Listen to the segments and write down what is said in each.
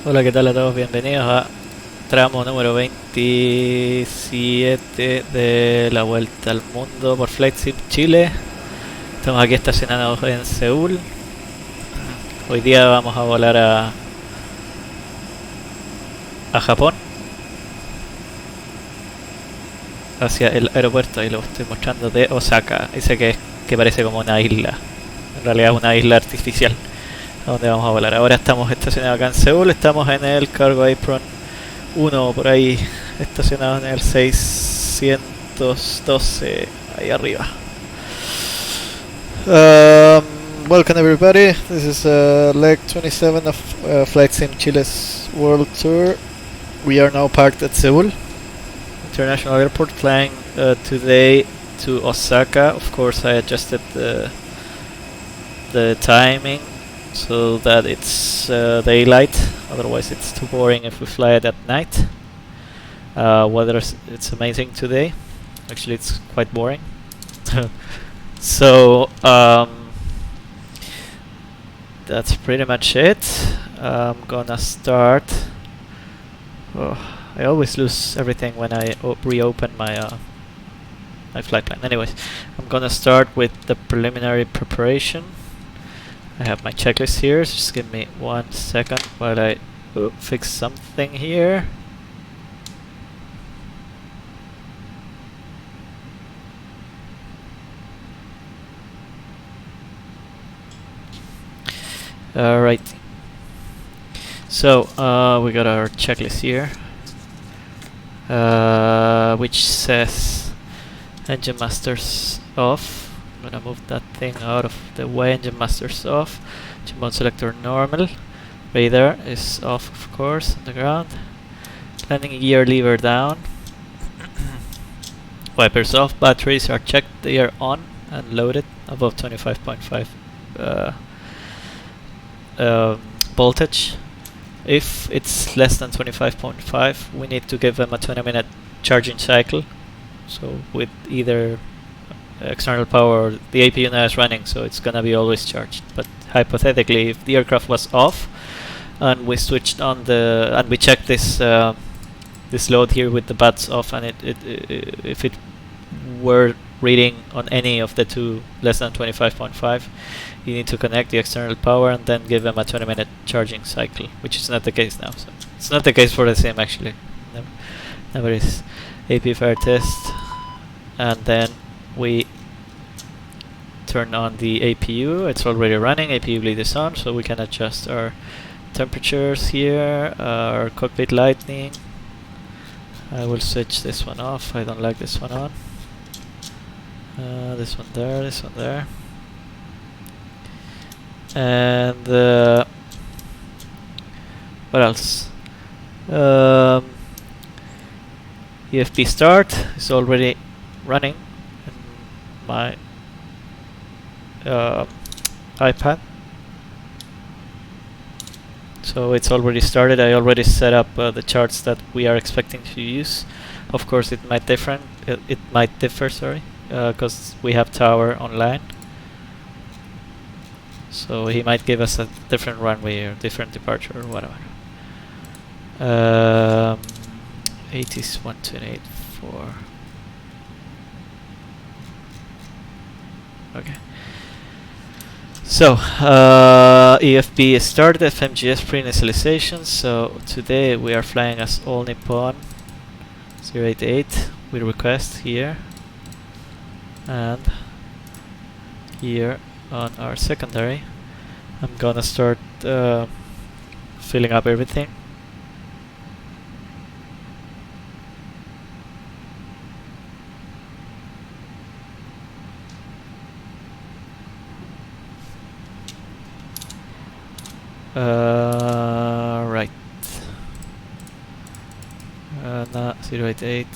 Hola, ¿qué tal a todos? Bienvenidos a tramo número 27 de la vuelta al mundo por Flight Sim Chile. Estamos aquí estacionados en Seúl. Hoy día vamos a volar a Japón, hacia el aeropuerto. Ahí lo estoy mostrando, de Osaka. Dice que parece como una isla, en realidad una isla artificial, a donde vamos a volar. Ahora estamos estacionados acá en Seúl. Estamos en el Cargo Apron 1, por ahí, estacionados en el 612, ahí arriba. Welcome everybody, this is leg 27 of Flight Sim Chile's World Tour. We are now parked at Seoul International Airport, flying today to Osaka. Of course, I adjusted the timing so that it's daylight, otherwise it's too boring if we fly it at night. Weather it's amazing today, actually it's quite boring. So that's pretty much it. I'm gonna start. Oh, I always lose everything when I reopen my my flight plan. Anyways, I'm gonna start with the preliminary preparation. I have my checklist here, so just give me 1 second while I fix something here. Alright, so we got our checklist here, which says engine masters off. I'm gonna move that thing out of the way. Engine masters off, engine mode selector normal, radar is off of course on the ground, landing gear lever down, wipers off, batteries are checked, they are on and loaded above 25.5 voltage. If it's less than 25.5, we need to give them a 20-minute charging cycle. So with either external power, or the APU now is running, so it's gonna be always charged. But hypothetically, if the aircraft was off and we switched on and we checked this this load here with the bats off, and if it were reading on any of the two less than 25.5, you need to connect the external power and then give them a 20-minute charging cycle, which is not the case now. So it's not the case for the sim actually. Never is. AP fire test, and then we turn on the APU. It's already running. APU bleed is on, so we can adjust our temperatures here, our cockpit lighting. I will switch this one off. I don't like this one on. This one there, this one there. And what else? EFP start is already running in my iPad. So it's already started. I already set up the charts that we are expecting to use. Of course, it might differ. Sorry, because we have tower online. So he might give us a different runway or different departure or whatever. 80s 1284. Okay. So EFB is started. FMGS pre-initialization. So today we are flying as All Nippon 088. We request here and here on our secondary. I'm gonna start filling up everything. Right. No, 088.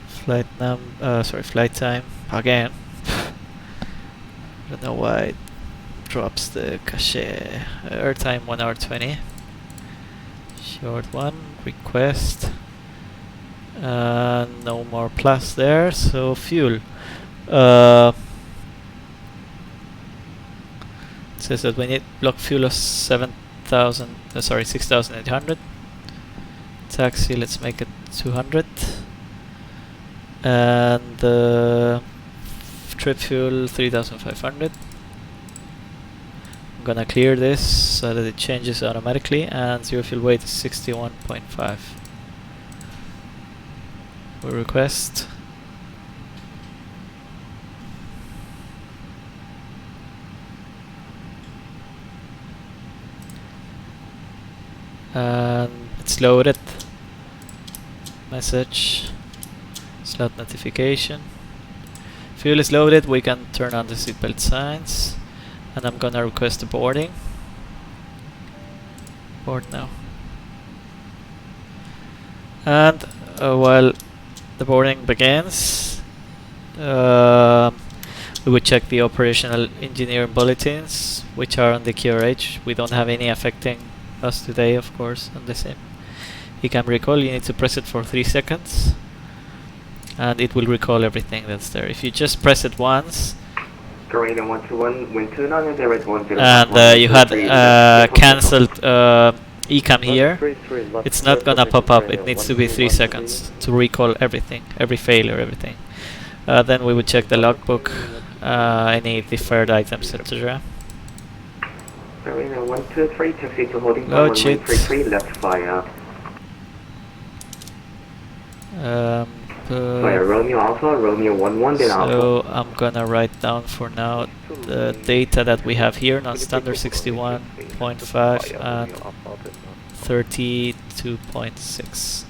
Flight flight time again. I don't know why it drops the cache. Airtime 1 hour 20. Short one. Request. No more plus there. So fuel. It says that we need block fuel of 7 6,800. Taxi, let's make it 200. And trip fuel 3,500. I'm gonna clear this so that it changes automatically, and zero fuel weight is 61.5. We request. And it's loaded. Message. Slot notification. Fuel is loaded, we can turn on the seatbelt signs. And I'm gonna request the boarding. Board now. And while the boarding begins, we would check the operational engineering bulletins, which are on the QRH. We don't have any affecting us today, of course, on the sim. You can recall, you need to press it for 3 seconds, and it will recall everything that's there. If you just press it once, and you had cancelled ECAM here, it's not gonna pop up. It needs to be 3 seconds to recall everything, every failure, everything. Then we would check the logbook, any deferred items, etc. Load sheet. Romeo Alpha, Romeo 11, then Alpha. So I'm gonna write down for now the data that we have here, non-standard 61.5 and 32.6.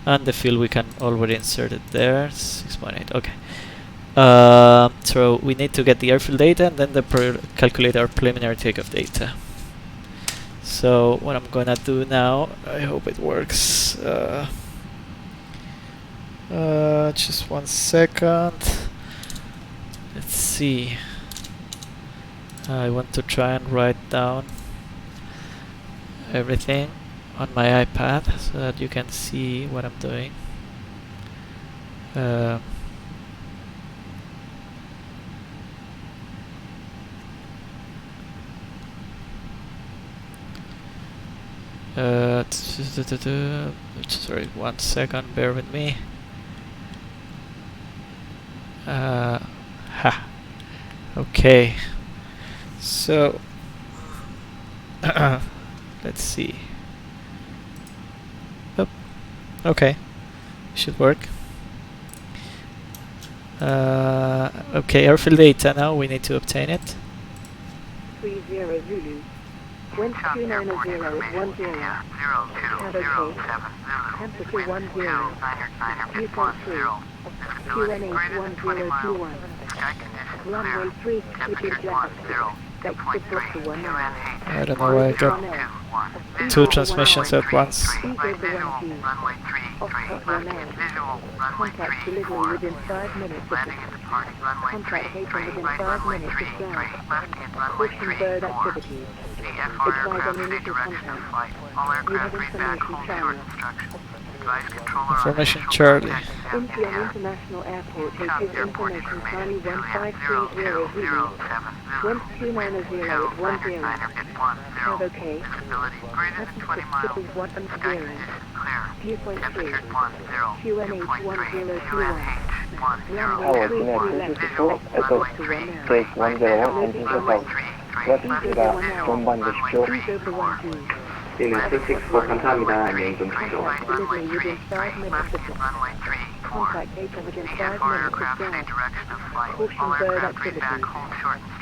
And the fuel we can already insert it there, 6.8, okay. So we need to get the airfield data and then calculate our preliminary takeoff data. So what I'm gonna do now, I hope it works. Just 1 second. Let's see. I want to try and write down everything on my iPad so that you can see what I'm doing. Sorry, 1 second, bear with me. Okay, so let's see. Oh, okay, should work. Okay, airfield data now, we need to obtain it. 30 Zulu. Wind 290 at 10. Cab OK. Temperature 10. Viewpoint 3. QNH 1021. Runway 3, keep left. Exit Brooklyn 19. I don't know why I got 2 transmissions at once. Contact delivery within 5 minutes of the contact taken within 5 minutes of flight. Pushing bird activities. Advise on initial contact. You have information Charlie. Information Charlie. Incheon International Airport takes information Charlie 1530 Zulu. Wind 290 at 10. Have OK. Atmosphere triple 1 and steering. Viewpoint 3. QNH 1021. Runway 3 left. Exit to 1 now. Break 101, engine control. 트래픽가 전반 되십시오. 네, 364 감사합니다. 안녕히 주무십시오. Contact data within 5 minutes of flight. Caution bird activities.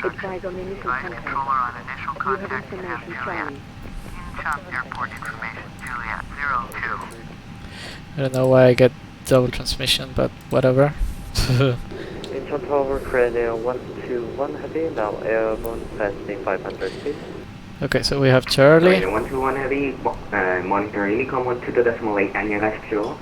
Advise on initial contact. You have information Charlie. Airport information Juliet 02. I don't know why I get double transmission, but whatever. Incheon Tower, Korean Air 121 Heavy, now airborne passing 500 feet. Okay, so we have Charlie. 121 Heavy, monitor Unicom 12.8, 안녕하십시오.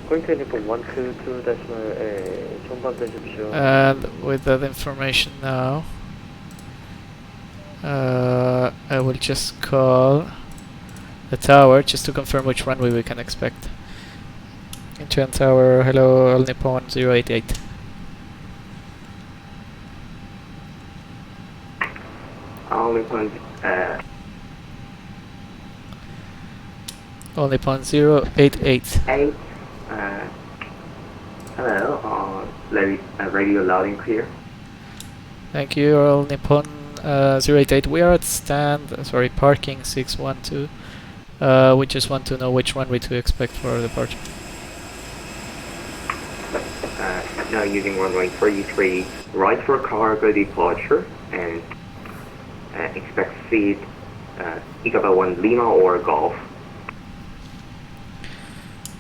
Going to Unicom 122.8, 전방 되십시오. And with that information now, I will just call the tower just to confirm which runway we can expect. Incheon Tower, hello, All Nippon 088. only point, Only 0.088. 8. Hello, radio loud and clear. Thank you, Royal Nippon 088. We are at parking 612. We just want to know which runway to expect for our departure. Now using runway 33, right for cargo departure, and expect speed Icaba 1 Lima or Golf.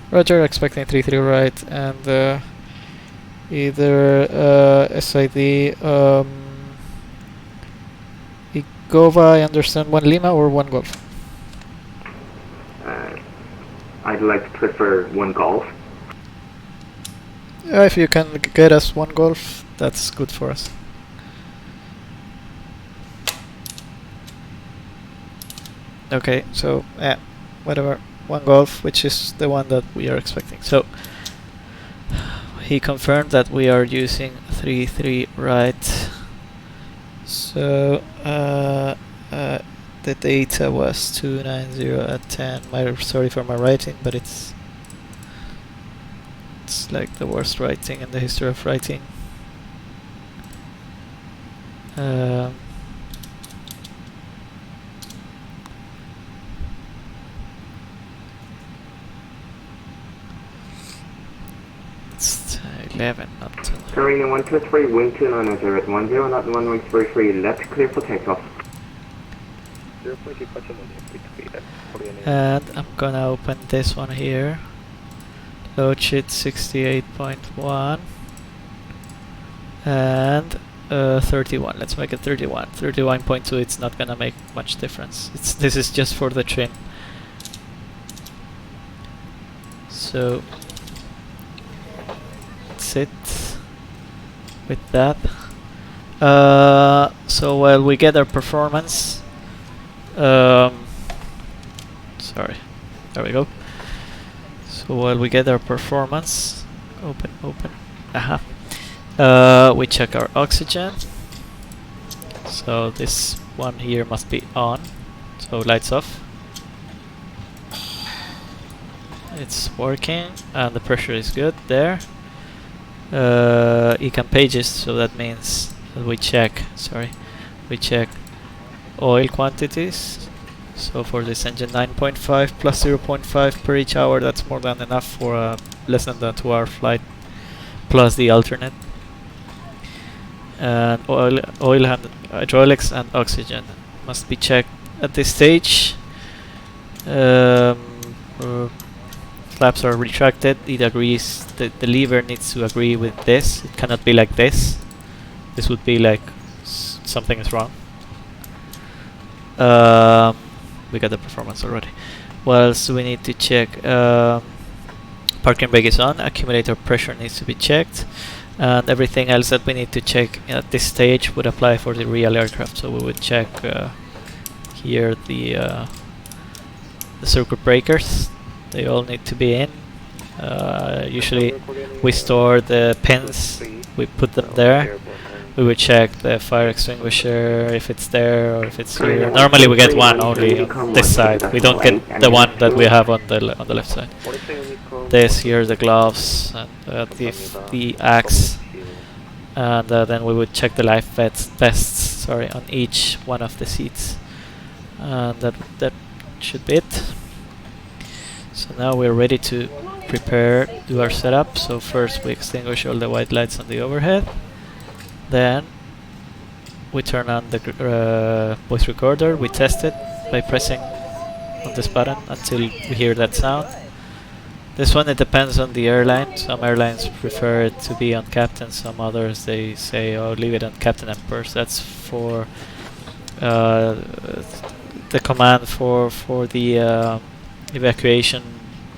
Roger, expecting 33 right, and either SID Igova, I understand 1 Lima or 1 Golf. I'd like to prefer 1 Golf. If you can get us 1 Golf, that's good for us. Okay, so whatever, 1 Golf, which is the one that we are expecting. So he confirmed that we are using 33 right. So the data was 290 at 10. Sorry for my writing, but it's like the worst writing in the history of writing. It's 11, not 2. Serena 123, wind 290 at 10, not 1133, left clear for takeoff. And I'm gonna open this one here. Load sheet 68.1 and 31. Let's make it 31. 31.2. It's not gonna make much difference. This is just for the trim. So that's it with that. So while we get our performance, sorry, there we go. So while we get our performance, open, we check our oxygen. So this one here must be on, so lights off. It's working and the pressure is good there. Ecam pages, so that means that we check oil quantities. So for this engine 9.5 plus 0.5 per each hour, that's more than enough for a less than 2-hour flight plus the alternate. And oil and hydraulics and oxygen must be checked at this stage. Flaps are retracted. It agrees that the lever needs to agree with this. It cannot be like this. This would be like something is wrong. We got the performance already. What else do we need to check? Parking brake is on. Accumulator pressure needs to be checked. And everything else that we need to check at this stage would apply for the real aircraft. So we would check here the circuit breakers. They all need to be in. Usually we store the pins, we put them there. We would check the fire extinguisher if it's there or if it's here. Normally we get one only on this side. We don't get the one that we have on the left side. This here, the gloves, and the axe, and then we would check the life vests on each one of the seats. And that should be it. So now we're ready to do our setup. So first we extinguish all the white lights on the overhead. Then we turn on the voice recorder. We test it by pressing on this button until we hear that sound. This one, it depends on the airline. Some airlines prefer it to be on captain. Some others, they say, oh, leave it on captain and purse. That's for the command for the evacuation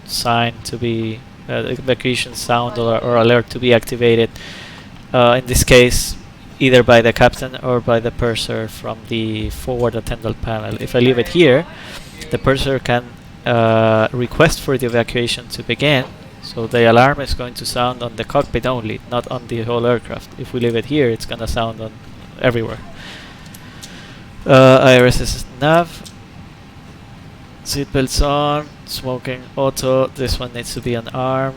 sign to be evacuation sound or alert to be activated. In this case, either by the captain or by the purser from the forward attendant panel. If I leave it here, the purser can request for the evacuation to begin. So the alarm is going to sound on the cockpit only, not on the whole aircraft. If we leave it here, it's going to sound on everywhere. IRS nav. Seatbelts on. Smoking auto. This one needs to be on arm.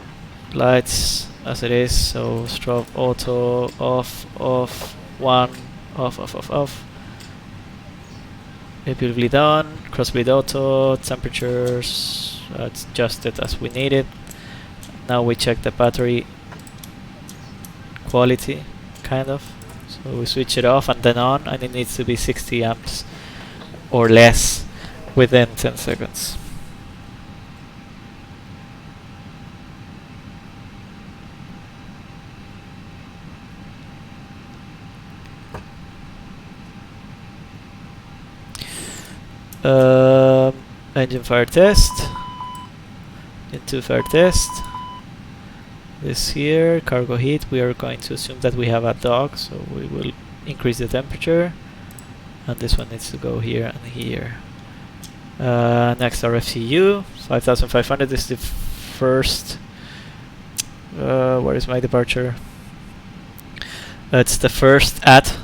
Lights as it is. So strobe auto off, off, one, off, off, off, off. AP bleed on. Cross bleed auto. Temperatures adjusted as we need it. Now we check the battery quality, kind of. So we switch it off and then on, and it needs to be 60 amps or less within 10 seconds. Engine fire test. Engine 2 fire test. This here, cargo heat, we are going to assume that we have a dog, so we will increase the temperature. And this one needs to go here and here. Next RFCU, 5500 is the first. Where is my departure? It's the first at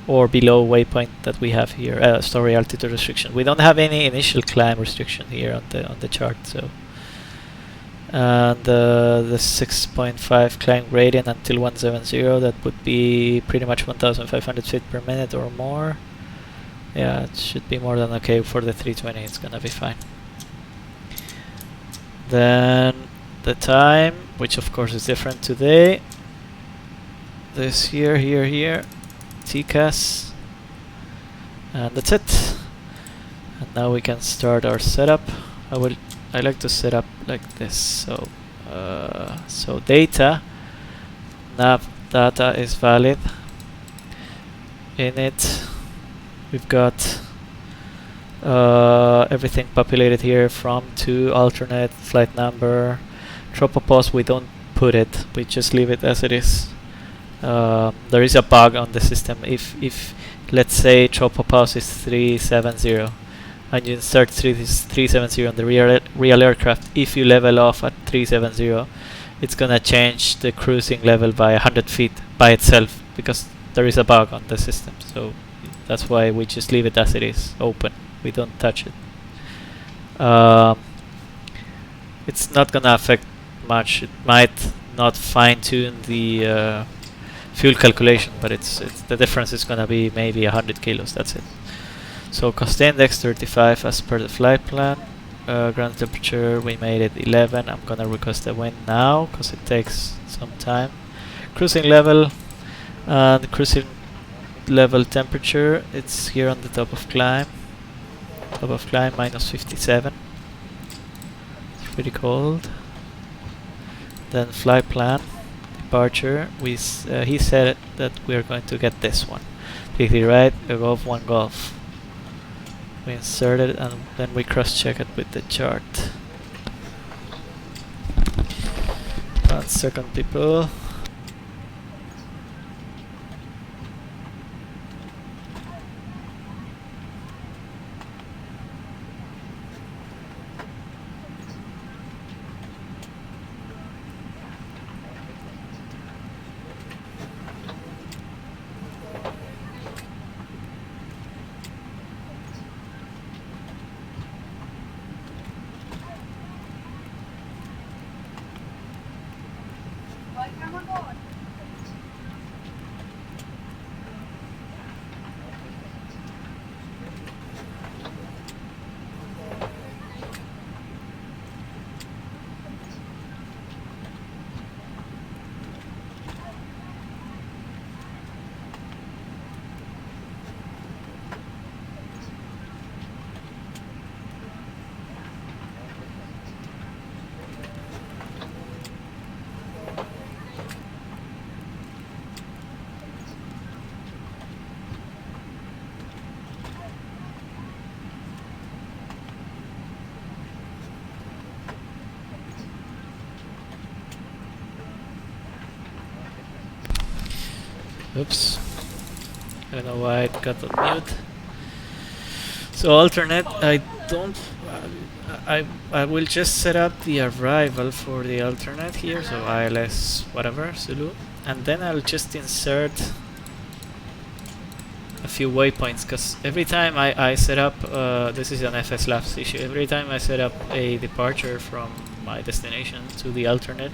or below waypoint that we have here. Story altitude restriction. We don't have any initial climb restriction here on the chart, so. And the 6.5 climb gradient until 170, that would be pretty much 1500 feet per minute or more. Yeah, it should be more than okay for the 320, it's gonna be fine. Then the time, which of course is different today. This here, TCAS, and that's it. And now we can start our setup. I like to set up like this. So data, nav data is valid. In it, we've got everything populated here from to alternate flight number. Tropopause, we don't put it. We just leave it as it is. There is a bug on the system. If let's say tropopause is 370. And you insert 370 on the real aircraft. If you level off at 370, it's gonna change the cruising level by 100 feet by itself because there is a bug on the system. So that's why we just leave it as it is, open. We don't touch it. It's not gonna affect much. It might not fine-tune the fuel calculation, but it's the difference is gonna be maybe 100 kilos. That's it. So cost index 35 as per the flight plan. Ground temperature, we made it 11. I'm gonna request the wind now because it takes some time. Cruising level and cruising level temperature, it's here on the top of climb. Top of climb minus 57. It's pretty cold. Then flight plan, departure. He said that we are going to get this one. 50 right, a Golf 1 Golf. We insert it and then we cross-check it with the chart. 1 second, people. Oops. I don't know why it got on mute. So alternate, I will just set up the arrival for the alternate here, so ILS whatever, Zulu, and then I'll just insert a few waypoints, because every time I set up, this is an FSLabs issue, every time I set up a departure from my destination to the alternate,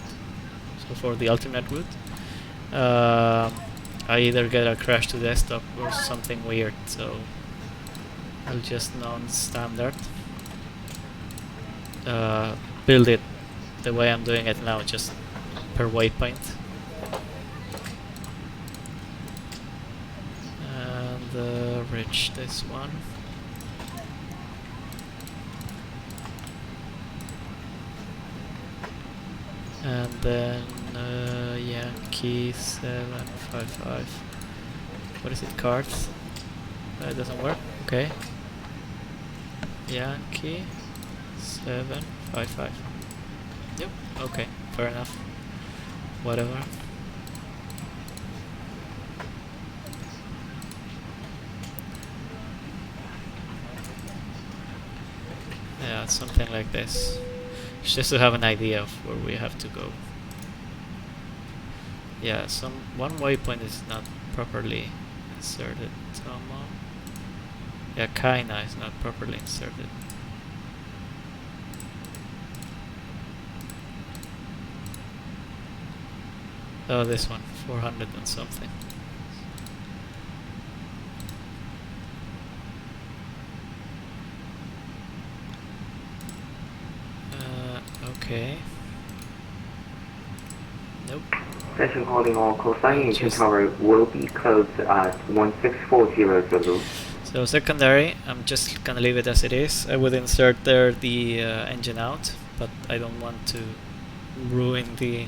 so for the alternate route, I either get a crash to desktop or something weird, so I'll just non-standard build it the way I'm doing it now, just per waypoint. And reach this one. And then Yankee 755. What is it? Cards? That doesn't work. Okay. Yankee 755. Yep. Okay. Fair enough. Whatever. Yeah, something like this. Just to have an idea of where we have to go. Yeah, one waypoint is not properly inserted. Yeah, Kaina is not properly inserted. Oh, this one, 400 and something. Okay. Nope. Session calling all call sign engine tower will be closed at 1640 Zulu. So secondary, I'm just gonna leave it as it is. I would insert there the engine out, but I don't want to ruin the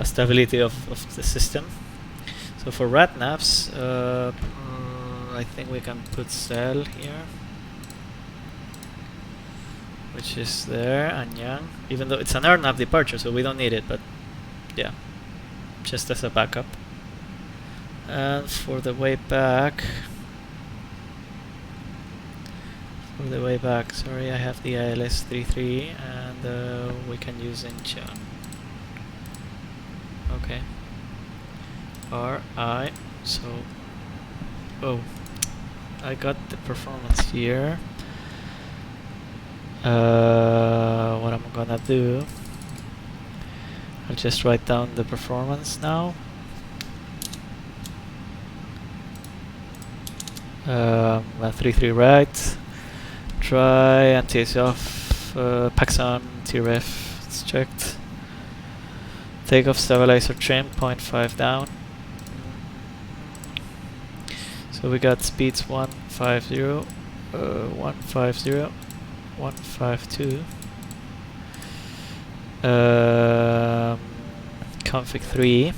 stability of the system. So for RATNAVs, I think we can put cell here, which is there, Anyang, even though it's an RNAV departure, so we don't need it, but yeah, just as a backup. And for the way back, sorry, I have the ILS 33 and we can use Incheon. Okay. RI, so, oh, I got the performance here. What I'm gonna do, I'll just write down the performance now. 33 right, try anti-AC off, packs on, TRF, it's checked. Takeoff stabilizer trim, 0.5 down. So we got speeds 150, 150, 152. Config 3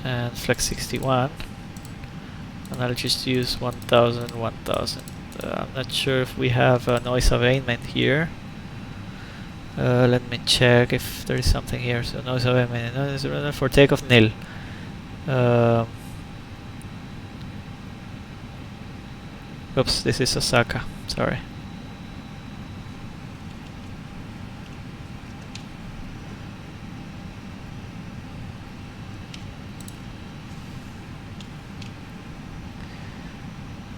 and flex 61. And I'll just use 1000, 1000. I'm not sure if we have a noise abatement here. Let me check if there is something here. So noise abatement, noise abatement for takeoff nil. Oops, this is Osaka. Sorry.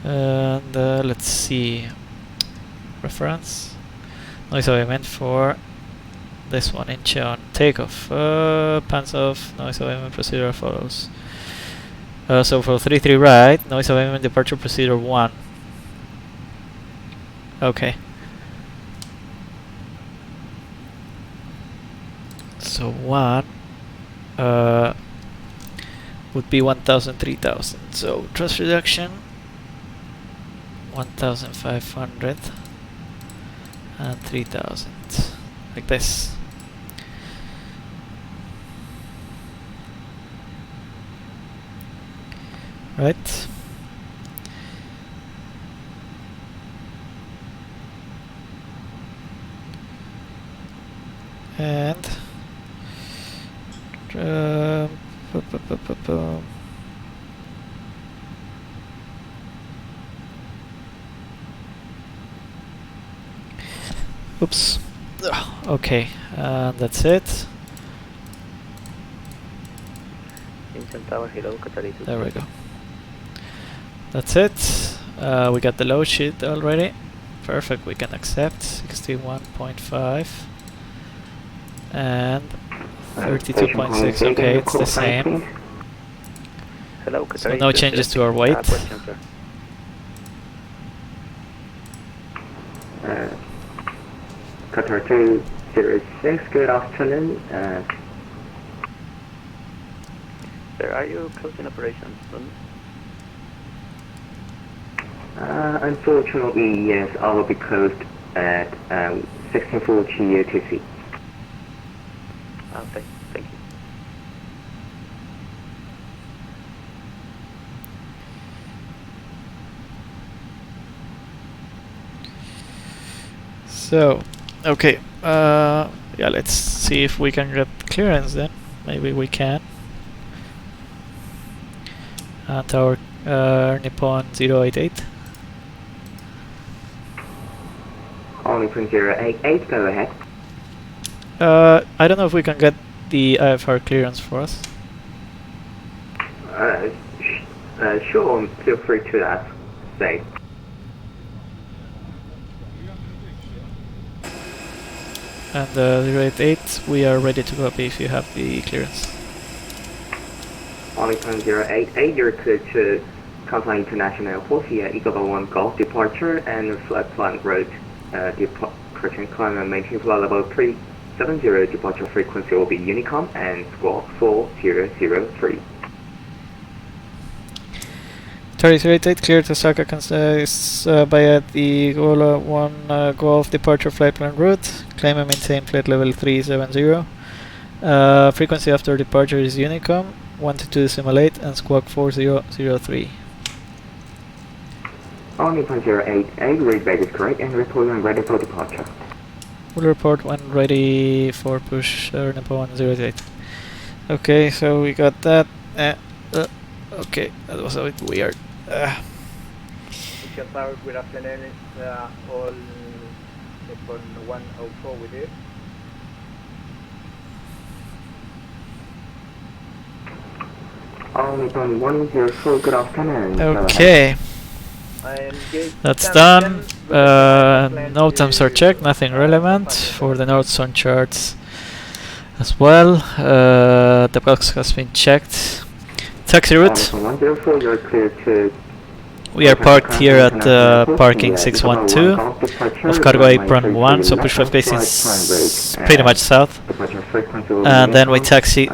And let's see, reference, noise abatement for this one, Incheon, takeoff, pants off, noise abatement procedure follows. So for 33 right, noise abatement departure procedure 1. Okay. So 1 would be 1000, 3000. So thrust reduction 1500 and 3000, like this. Right. And oops. Okay, that's it. Attention tower, hello, Qatari 2. There we go. That's it. We got the load sheet already. Perfect, we can accept 61.5 and 32.6. Okay, it's the same. Hello, So Qatari no 2, changes to our weight. question, sir. Qatar 206, good afternoon. Sir, are you closing operations soon? Unfortunately, yes, I will be closed at 1640 UTC. Okay, thank you. So, okay, yeah, let's see if we can get clearance then. Maybe we can. And our Nippon 088. Only 088, go ahead. I don't know if we can get the IFR clearance for us. Sure, feel free to ask. Say. And 088, we are ready to copy if you have the clearance. Only 088, you're cleared to Kansai International Airport via Eagle 1 Golf departure and flat plan route. Correction, climb and maintain flight level 370, departure frequency will be Unicom and squawk 4003. 3088 clear to Osaka via the Gola 1 Golf departure flight plan route. Claim and maintain flight level 370. Frequency after departure is Unicom 122.8 and squawk 4003. Only 088, read back is correct and report when ready for departure. We'll report when ready for push Nippon 088. Okay, so we got that. Okay, that was a bit weird. Michelle Tower, good afternoon. It's all Nippon 104 with you. Only 104, good afternoon. Okay, that's done. No temps are checked, nothing relevant for the north-south charts as well. The box has been checked. Taxi route. 104, you're clear to We are parked here at parking 612 of cargo apron 1, so push 5 base is pretty much south. And then we taxi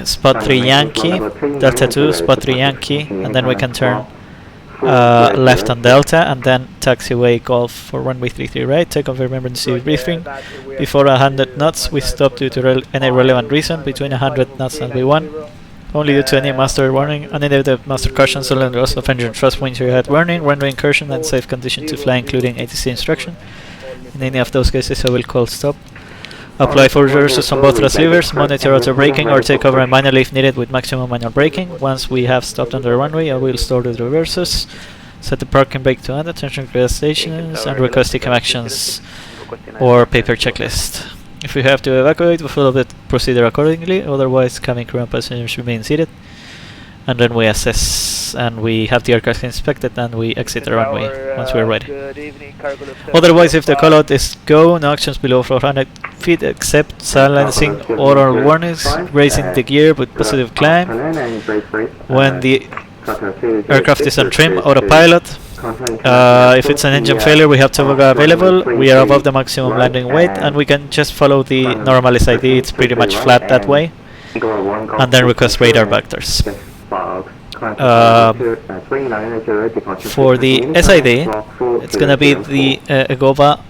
spot 3 Yankee, Delta 2, spot 3 Yankee, and then we can turn left on Delta, and then taxiway Golf for runway 33 right. Take off emergency briefing. Before 100 knots, we stop due to any relevant reason. Between 100 knots and V1. Only due to any master warning, any of the master cautions, and loss of engine thrust points you had warning, runway incursion and safe condition to fly including ATC instruction. In any of those cases I will call stop. Apply for reverses on both thrust levers, monitor auto braking or take over manually if needed with maximum manual braking. Once we have stopped on the runway I will store the reverses, set the parking brake to end, attention clear stations and request TCAM actions or paper checklist. If we have to evacuate, we follow the procedure accordingly, otherwise cabin crew and passengers remain seated. And then we assess and we have the aircraft inspected and we exit the runway once we're ready. Otherwise, if the callout is go, no actions below 400 feet except silencing oral warnings, raising the gear with positive climb. When the aircraft is on trim, autopilot. If it's an engine failure, we have Tobago available. We are above the maximum landing weight, and we can just follow the normal SID. It's pretty much flat that way. And then request radar vectors. For the SID, it's gonna be the Agova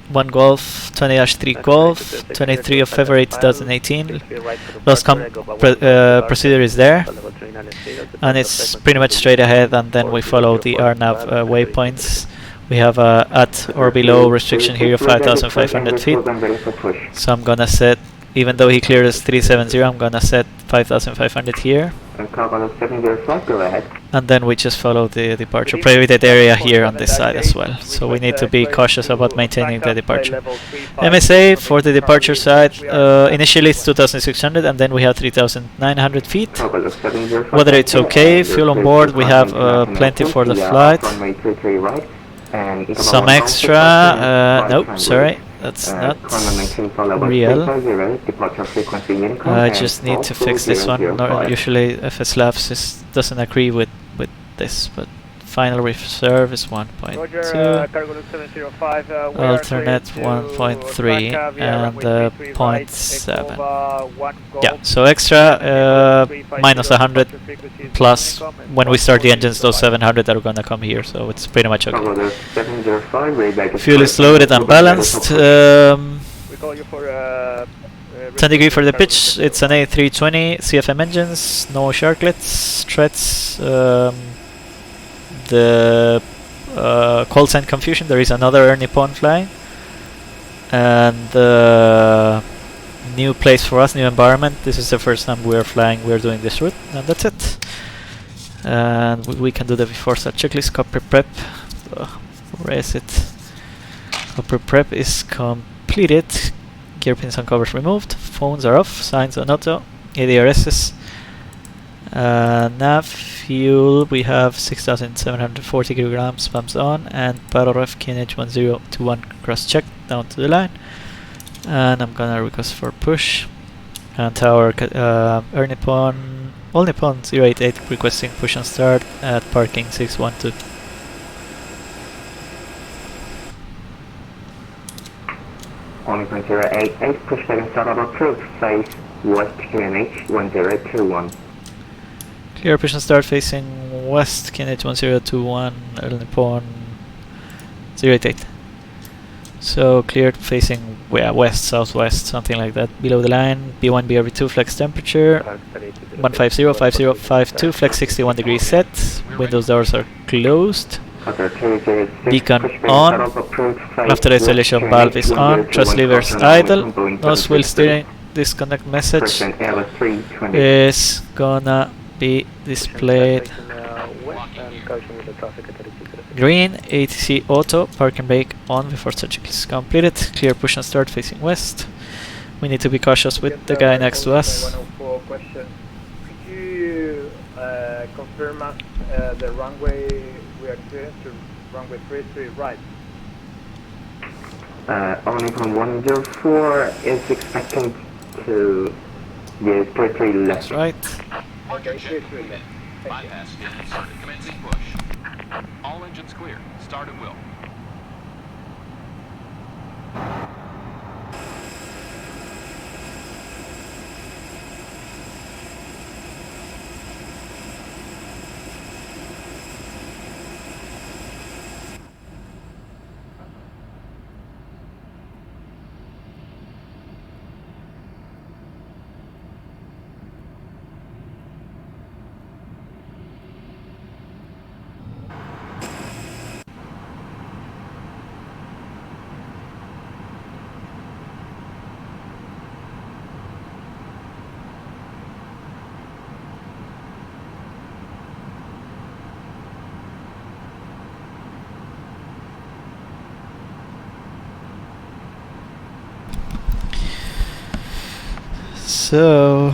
1 Golf 20-3 Golf 23 of February 2018. Last procedure is there, and it's pretty much straight ahead, and then we follow the RNAV waypoints. We have a at or below restriction here of 5,500 feet, so I'm gonna set even though he cleared us 370, I'm gonna set 5,500 here. Cargo 705, go ahead. And then we just follow the departure prohibited area here on this side as well. So we need to be cautious about maintaining the departure. MSA for the departure side, initially it's 2,600 and then we have 3,900 feet. Cargo 705. Whether it's okay, fuel on board, we have plenty for the flight. Runway 33 right. And Some extra, nope, sorry, that's not real. I just need to fix this one. Usually FSLabs doesn't agree with this, but final reserve is 1.2, alternate 1.3, and 0.7. Yeah, so extra minus 100 plus when we start the engines, those 700 are gonna come here, so it's pretty much okay. Fuel is loaded and balanced. 10 degree for the pitch. It's an A320 CFM engines, no sharklets, threads. The call sign confusion, there is another Nippon flying, and new place for us, new environment. This is the first time we are flying, we are doing this route, and that's it. And we can do the before start checklist. Copper prep, where is it? Copper prep is completed. Gear pins and covers removed, phones are off, signs on auto, ADRSs. Nav fuel, we have 6,740 kilograms, pumps on, and Paroref KNH 1021 cross check down to the line. And I'm gonna request for push. And tower, All Nippon 088 requesting push and start at parking 612. All Nippon 088, push and start on approved, face west KNH 1021. Clear push and start facing west, KNH 1021, All Nippon 088. So cleared facing west, southwest, something like that, below the line. B1 BRB2 flex temperature 150, 5052, flex 61 degrees set. Windows doors are closed. Beacon on. After isolation valve is on. Thrust levers idle. Nose wheel steering disconnect message is gonna be displayed green. ATC auto, parking brake on before surgical is completed. Clear push and start facing west. We need to be cautious with the guy next to us. 104 question. Could you confirm us the runway we are clear to runway 33 right? Only from 104 is expecting to be 33 left. That's right. Okay, 33 left. Bypass is inserted. Commencing push. All engines clear. Start at will. So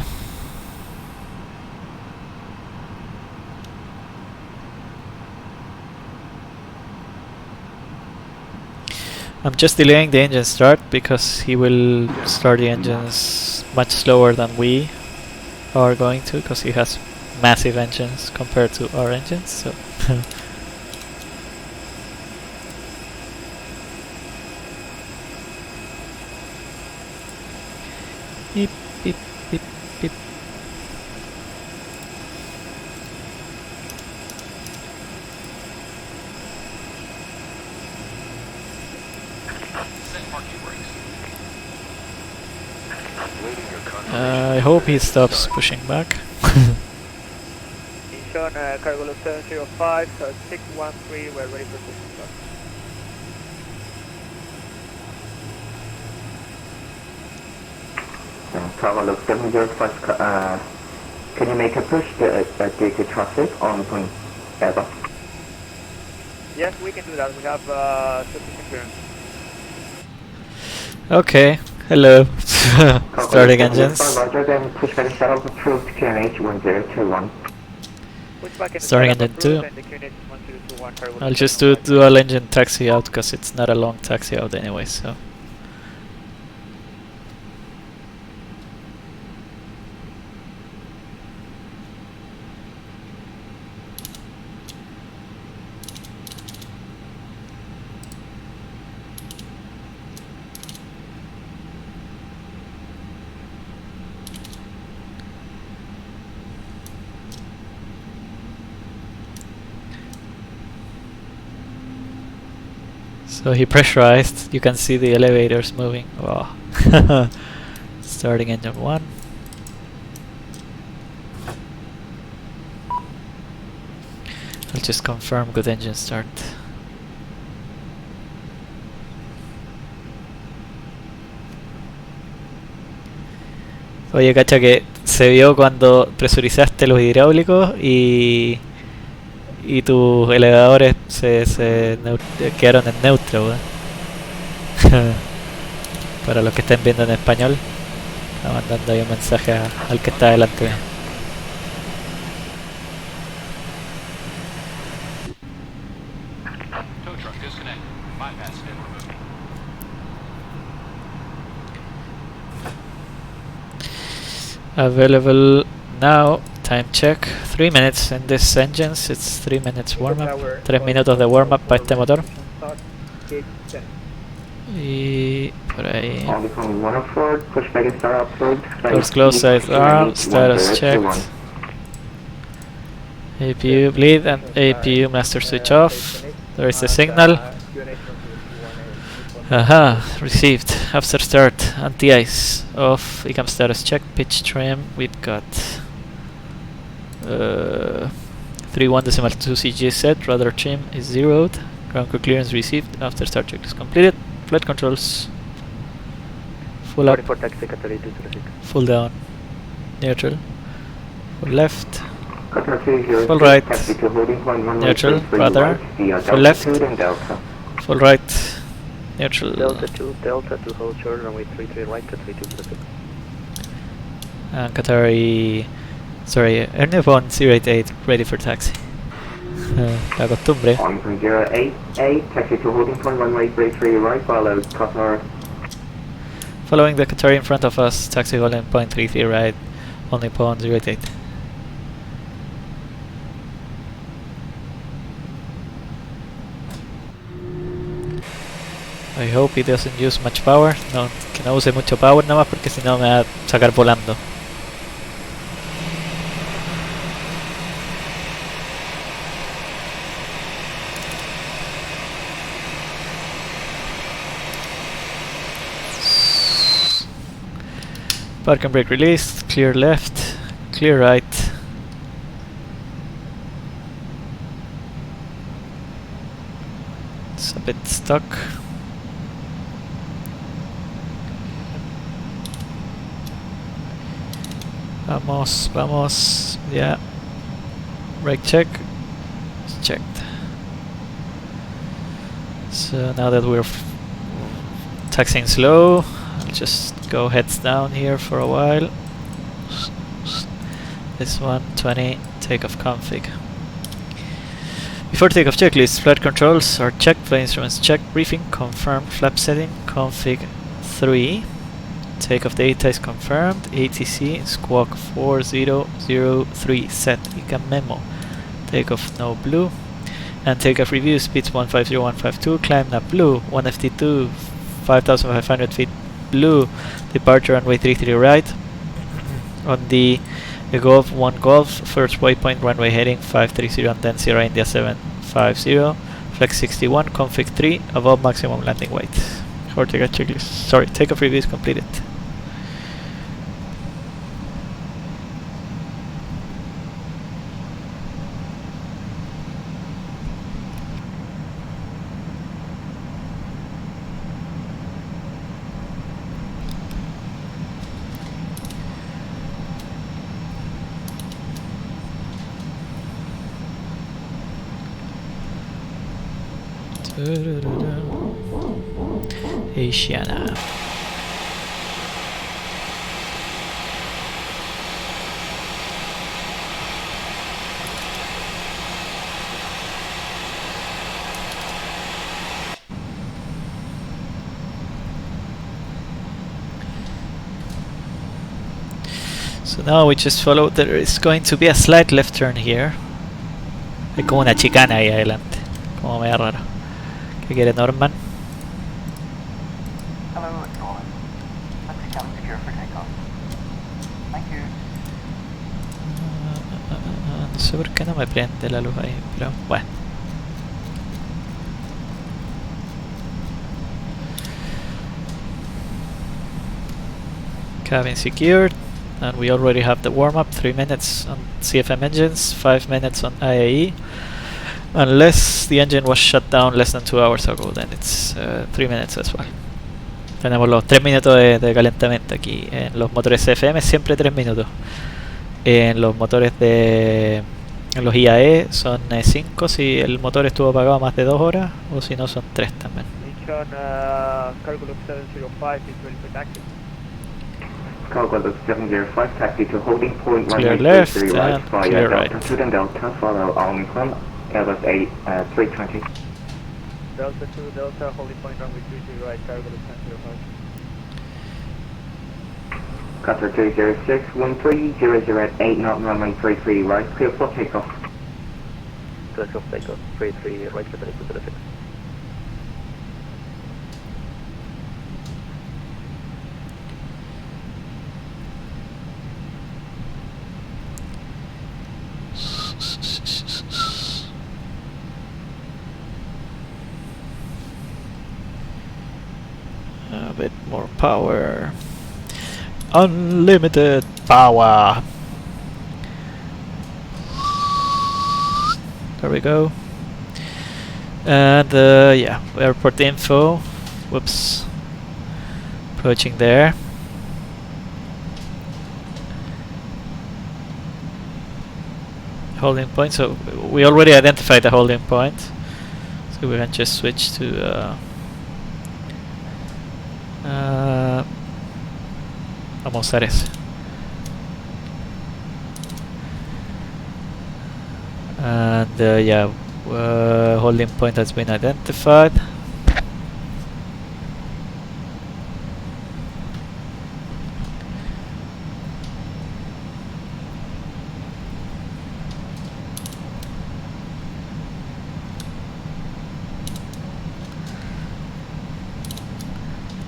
I'm just delaying the engine start because he will start the engines much slower than we are going to, because he has massive engines compared to our engines. So beep beep beep beep. Set parking brakes. I hope he stops pushing back. Incheon, cargo load 705, 613, we're ready for push and start. Travel 705, can you make a push the data traffic on point Eva? Yes, we can do that. We have sufficient clearance. Okay, hello. Starting Copy, engines. 705, Roger, then pushback startup approved QNH 1021. Pushback and Starting startup engine approved 2. and the QNH 1021 cargo. I'll just do dual engine taxi out because it's not a long taxi out anyway, so. So he pressurized, you can see the elevators moving. Wow. Starting engine 1. I'll just confirm good engine start. Oye, cacha que se vio cuando presurizaste los hidráulicos y tus elevadores quedaron en neutro, weón. Para los que estén viendo en español, está mandando ahí un mensaje al que está delante. Tow truck disconnected. Bypass pin removed. Available now. Time check. 3 minutes in this engines. It's 3 minutes warm up. 3 minutos de warm up para este motor. Y por ahí. Doors closed, side arm, status checked. APU bleed and APU master switch off. There is a signal. Aha, received. After start, anti-ice off. ECAM status check. Pitch trim. We've got 31.2 CG set. Rudder trim is zeroed. Ground crew clearance received. After start check is completed. Flight controls. Full up. Full down. Neutral. Full left. Full right. Neutral. Rudder. Full left. Full right. Neutral. Delta 2, Delta to hold short, runway 33 right, Qatari 2 Pacific. And Qatari... Sorry, Airnewbon 088, ready for taxi. La costumbre. 1.088, taxi to holding point, runway 33 right, follow Qatar. Following the Qatari in front of us, taxi holding point 33 right, only point 088. I hope he doesn't use much power. No, que no use mucho power nada más porque si no me va a sacar volando. Park and brake released, clear left, clear right. It's a bit stuck. Vamos, vamos, yeah. Brake check, it's checked. So now that we're taxiing slow, I'll just go heads down here for a while. This one, 20, takeoff config. Before takeoff checklist, flight controls are checked, flight instruments checked, briefing confirmed, flap setting, config 3. Takeoff data is confirmed, ATC squawk 4003 set, ECAM memo. Takeoff no blue. And takeoff review, speeds 150152, climb not blue, 1FT2, 5500 feet blue, departure runway 33 right. On the Golf 1 Golf, first waypoint runway heading 530 and then Sierra India 750, flex 61, config 3, above maximum landing weight. Or takeoff checklist, sorry, takeoff review is completed. Asiana. So now we just follow. There is going to be a slight left turn here. Hay como una chicana ahí adelante, como medio raro. ¿Qué quiere Norman? Hello, it's Norman. Let's come secure for takeoff. Thank you. No sé por qué no me prende la luz ahí, pero bueno. Cabin secured. And we already have the warm-up, 3 minutes on CFM engines, 5 minutes on IAE. Unless the engine was shut down less than 2 hours ago, then it's 3 minutes as well. Tenemos los 3 minutos de calentamiento aquí. En los motores CFM siempre 3 minutos. En los motores en los IAE son 5 si el motor estuvo apagado más de 2 horas, o si no son 3 también. Mission, cargo 705 is ready for taxi. Cargo 705, taxi to holding point Clear 183 left right and via clear Delta right. 2 and Delta, follow Omicron, Airbus A320. Delta 2, Delta, holding point runway 33 right, cargo 705. Qatar 206, 13008 knot runway 33 right, clear for takeoff. Clear for takeoff, 33 right, Pacific Pacific. A bit more power. Unlimited power. There we go. And yeah, airport info. Whoops. Approaching there. Holding point. So we already identified the holding point. So we can just switch to. Vamos a usar ese. And yeah, holding point has been identified.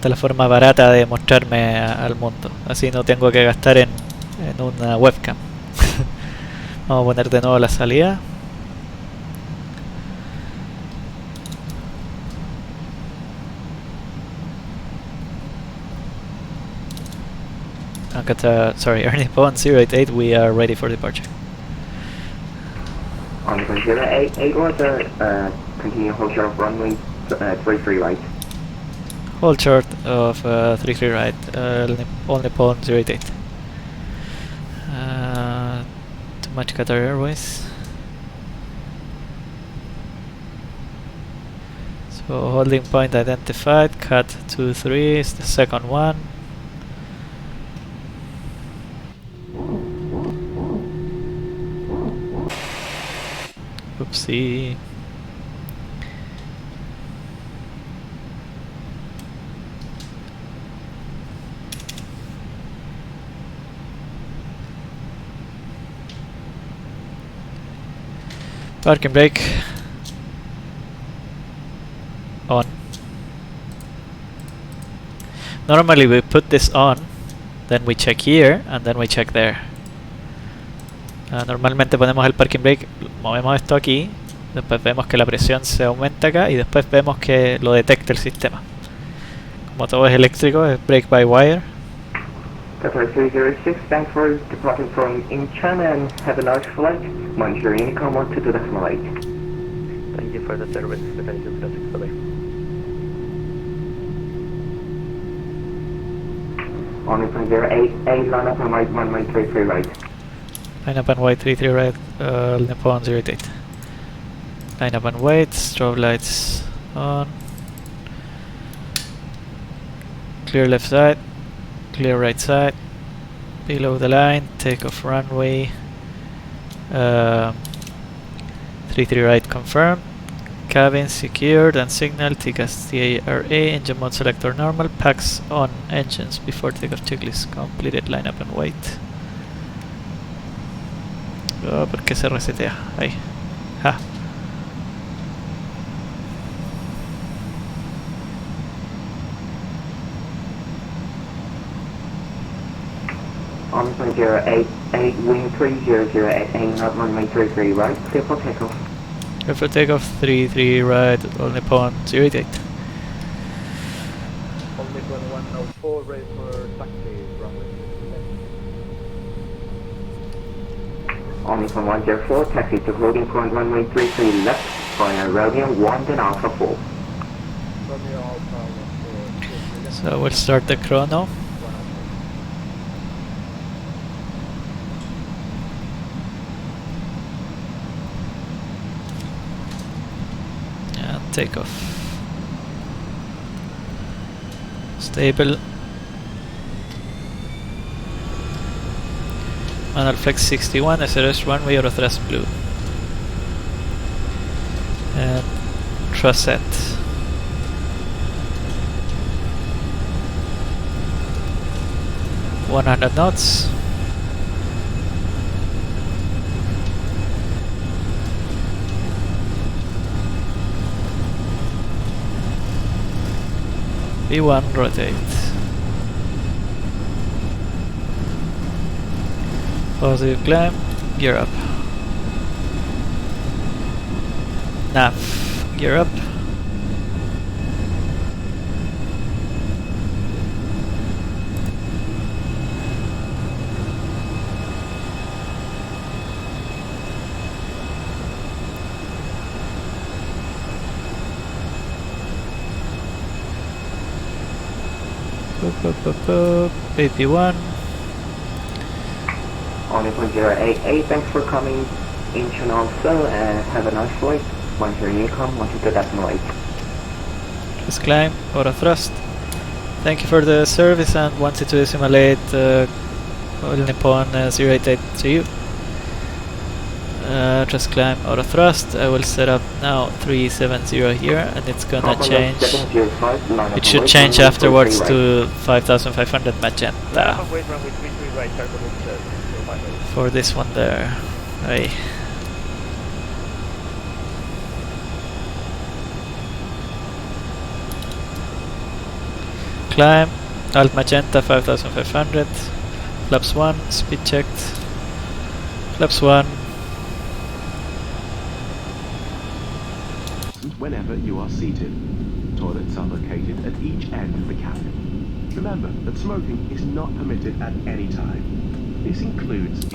Esta es la forma barata de mostrarme al mundo, así no tengo que gastar en una webcam. Vamos a poner de nuevo la salida. Sorry, Ernie Pond 088, we are ready for departure. On 088 order, continue hold short of runway 33 right. Hold short of 33 right, only Pond 088. Too much Qatar Airways. So holding point identified, cut 23 is the second one. Oopsie. Parking brake on. Normally we put this on, then we check here and then we check there. Normalmente ponemos el parking brake, movemos esto aquí, después vemos que la presión se aumenta acá y después vemos que lo detecta el sistema. Como todo es eléctrico, es brake by wire. Qatar 306, thanks for departing from Incheon and have a large flight. Monitor Unicom 122.8. Thank you for the service. Thank you, Pacific. Bye-bye. On from 088, line up on right, runway 33 right. Line up and wait, 33 right, Nippon 088. Line up and wait, strobe lights On. Clear left side. Clear right side. Below the line. Take off runway. 33 right confirmed. Cabin secured and signal. TCAS TARA. Engine mode selector normal. Packs on engines before takeoff checklist completed. Line up and wait. Oh, ¿por qué se resetea? Ahí. Ja. On 088, wind 300 at 8 knot, runway 33 right, clear for takeoff. Clear for takeoff, 33 right, only upon 088. Only 2104, ready for taxi, runway 33 left. Only from 104, taxi to holding point runway 33 left, final Romeo 1 then Alpha 4. Romeo Alpha 1 4. So we'll start the chrono. And take off. Stable. Manual flex 61, SRS runway or thrust blue. And thrust set. .100 knots. V1 rotate. Positive climb, gear up. Nav, gear up. AP1. Only from 088, thanks for coming in channel also and have a nice flight. 10 income, 12.8. Let's climb, auto thrust. Thank you for the service and wanted to simulate All Nippon 088 to you. Just climb auto thrust. I will set up now 370 here and it's gonna change. It should change afterwards to 5500 magenta. For this one there. Aye. Climb, alt magenta 5500, flaps 1, speed checked, flaps 1. Whenever you are seated. Toilets are located at each end of the cabin. Remember that smoking is not permitted at any time. This includes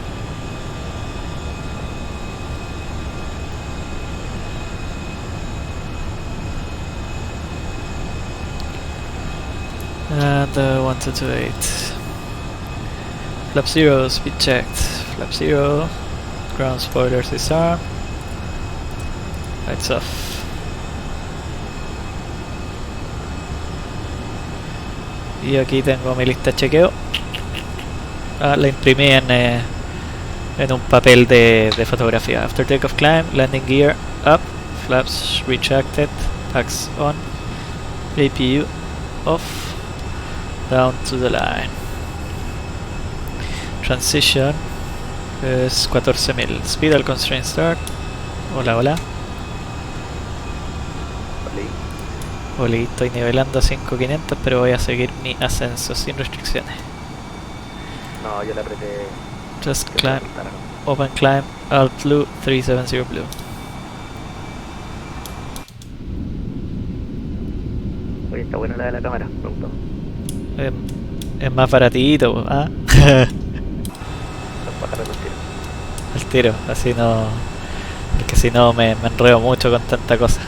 and 1228. Flap 0, speed checked. Flap 0, ground spoilers disarm. Lights off. Y aquí tengo mi lista de chequeo. La imprimí en un papel de fotografía. After takeoff climb, landing gear up, flaps retracted, packs on, APU off, down to the line. Transition es 14.000. Speed al constraint start. Hola, hola. Oli, estoy nivelando a 5500, pero voy a seguir mi ascenso sin restricciones. No, yo le apreté. Just climb, open climb, alt blue, 370 blue. Oye, está buena la de la cámara, me gustó. Es más baratito, ¿ah? Los pájaros los tiro. Al tiro, así no. Porque si no me enredo mucho con tanta cosa.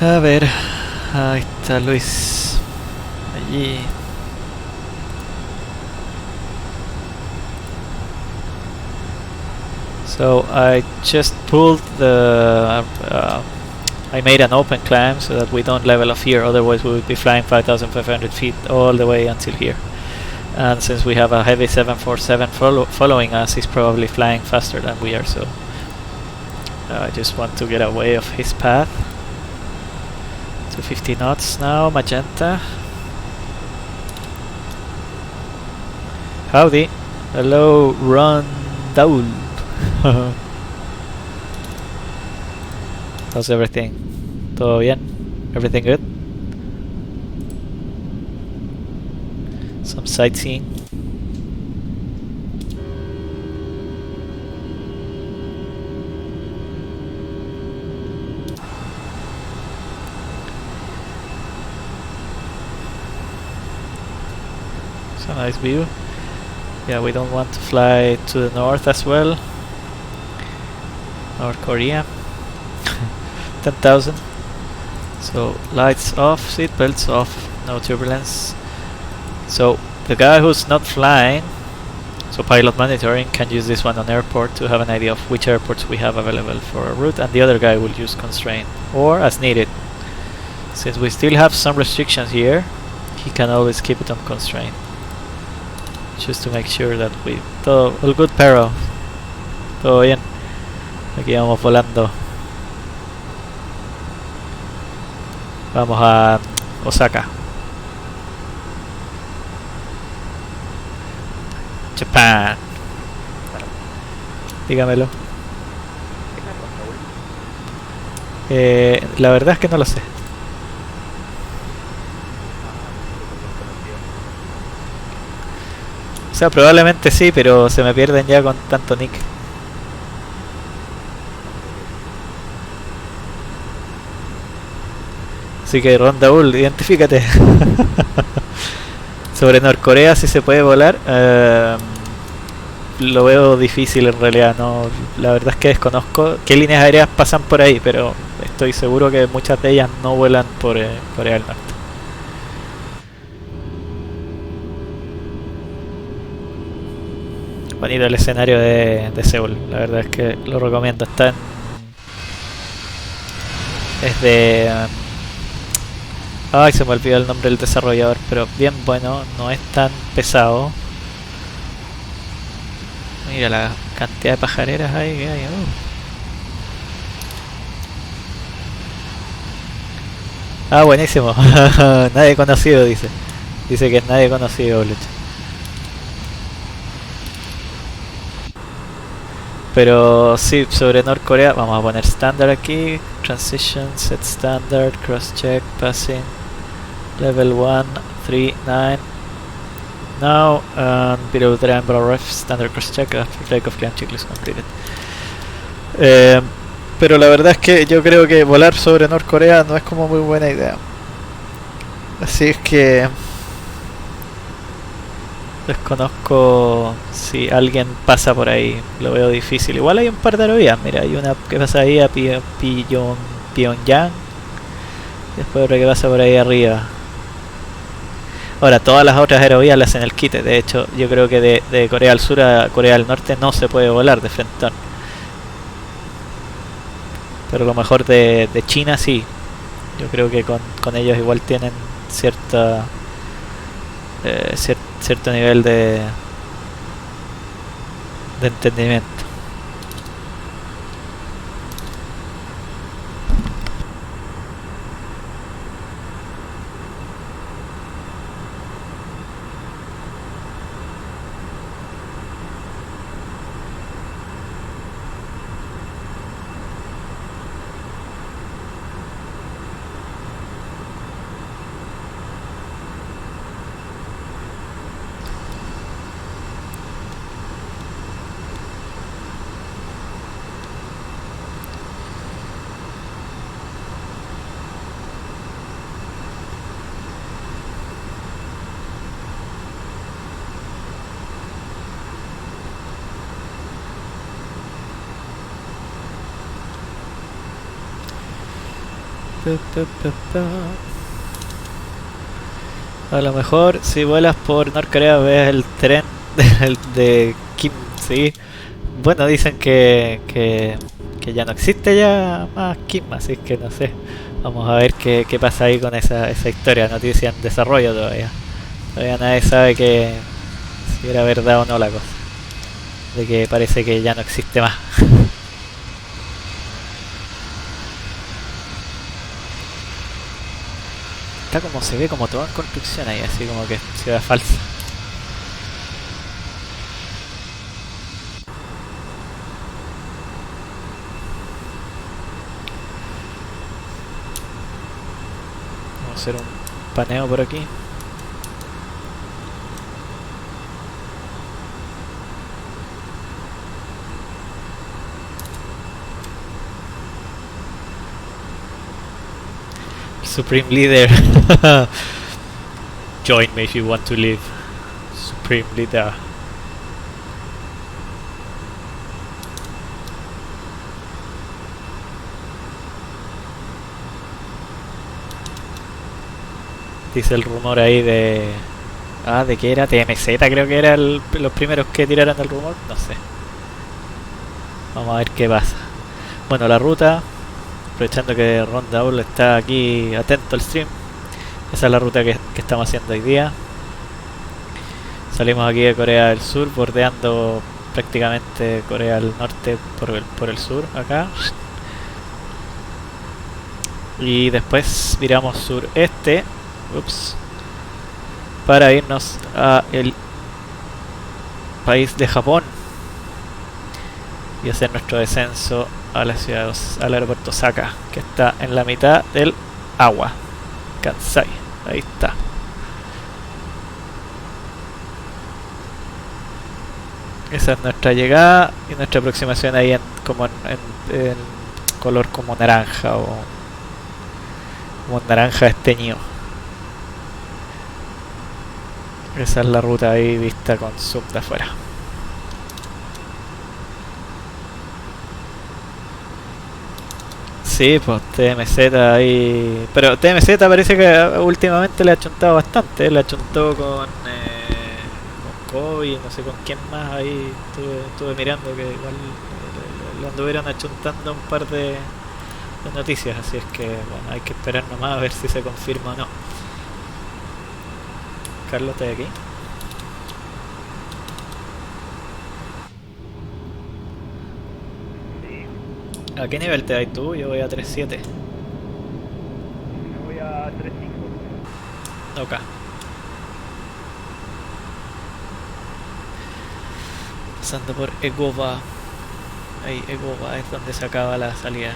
A ver, Ahí está Luis. Allí. So I just pulled the... I made an open climb so that we don't level off here, otherwise we would be flying 5,500 feet all the way until here. And since we have a heavy 747 following us, he's probably flying faster than we are, so I just want to get away of his path. 250 knots now, magenta. Howdy. Hello, Ron Daul. How's everything? ¿Todo bien? Everything good? Some sightseeing. It's a nice view. Yeah, we don't want to fly to the north as well. North Korea. 10,000. So lights off, seatbelts off, no turbulence. So the guy who's not flying, so pilot monitoring, can use this one on airport to have an idea of which airports we have available for a route, and the other guy will use constraint or as needed. Since we still have some restrictions here, he can always keep it on constraint, just to make sure that we... Todo, all good, Pero. Todo bien. Aquí vamos volando. Vamos a Osaka. Japan. Dígamelo. La verdad es que no lo sé. O sea, probablemente sí, pero se me pierden ya con tanto nick. Así que Ron Daul, identifícate. Sobre Norcorea si se puede volar, lo veo difícil en realidad. No, la verdad es que desconozco qué líneas aéreas pasan por ahí, pero estoy seguro que muchas de ellas no vuelan por Corea del Norte. Bonito el escenario de Seúl, la verdad es que lo recomiendo. Está en... es de... ay, se me olvidó el nombre del desarrollador, pero bien bueno, no es tan pesado. Mira la cantidad de pajareras ahí que hay. Ah, buenísimo. Nadie conocido, dice. Dice que es nadie conocido, Bleach. Pero sí, sobre Norcorea, vamos a poner standard aquí. Transition, set standard, cross check, passing. Level 1, 3, 9. Now, below the umbrella ref, standard cross check after takeoff, climb checklist completed. Pero la verdad es que yo creo que volar sobre Norcorea no es como muy buena idea. Así es que desconozco si alguien pasa por ahí, lo veo difícil. Igual hay un par de aerovías, mira, hay una que pasa ahí a Pyongyang, después otra que pasa por ahí arriba. Ahora, todas las otras aerovías le hacen el quite. De hecho, yo creo que de Corea del Sur a Corea del Norte no se puede volar de frente. Pero lo mejor de China sí. Yo creo que con ellos igual tienen cierta cierto nivel de entendimiento. A lo mejor si vuelas por Norcorea ves el tren de Kim, sí. Bueno, dicen que ya no existe ya más Kim, así que no sé. Vamos a ver qué pasa ahí con esa historia, noticia en desarrollo todavía. Todavía nadie sabe que si era verdad o no la cosa. De que parece que ya no existe más. Está como se ve como todo en construcción ahí, así como que ciudad falsa. Vamos a hacer un paneo por aquí. Supreme Leader. Join me if you want to live. Supreme Leader. Dice el rumor ahí de... Ah, ¿de qué era? TMZ creo que era los primeros que tiraron el rumor. No sé. Vamos a ver qué pasa. Bueno, la ruta... Aprovechando que Ron Daul está aquí atento al stream. Esa es la ruta que estamos haciendo hoy día. Salimos aquí de Corea del Sur, bordeando prácticamente Corea del Norte por el sur, acá. Y después viramos sureste. Ups. Para irnos a el país de Japón. Y hacer nuestro descenso a la ciudad, al aeropuerto Osaka, que está en la mitad del agua. Kansai, ahí está. Esa es nuestra llegada y nuestra aproximación ahí como en color como naranja o como naranja esteñido. Esa es la ruta ahí vista con zoom de afuera. Sí, pues TMZ ahí... Pero TMZ parece que últimamente le ha chuntado bastante, le ha chuntado con Kobe, no sé con quién más ahí estuve mirando que igual le anduvieron achuntando un par de noticias, así es que bueno, hay que esperar nomás a ver si se confirma o no. Carlos, ¿estás aquí? ¿A qué nivel te das tú? Yo voy a 3.7. Me voy a 3.5. Ok. Pasando por Egova. Ahí, Egova es donde se acaba la salida.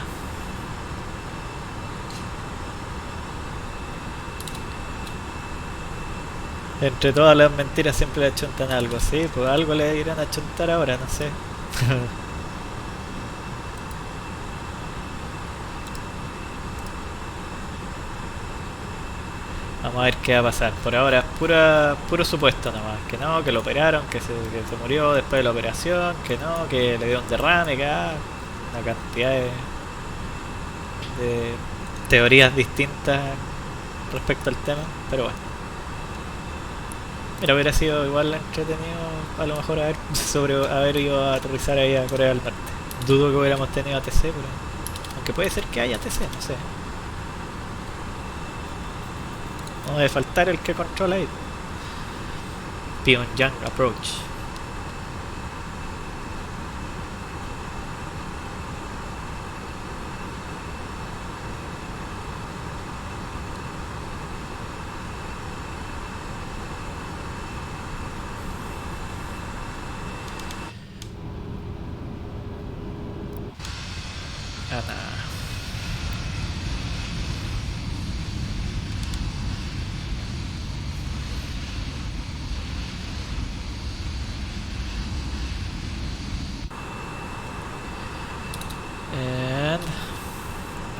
Entre todas las mentiras siempre le achuntan algo, ¿sí? Pues algo le irán a achuntar ahora, no sé. Vamos a ver qué va a pasar. Por ahora es puro supuesto nomás. Que no, que lo operaron, que se murió después de la operación, que no, que le dio un derrame, que una cantidad de teorías distintas respecto al tema. Pero bueno. Mira, hubiera sido igual entretenido a lo mejor haber ido a aterrizar ahí a Corea del Norte. Dudo que hubiéramos tenido ATC, pero... Aunque puede ser que haya ATC, no sé. No debe faltar el que controla ahí. Pyongyang Approach. Ana.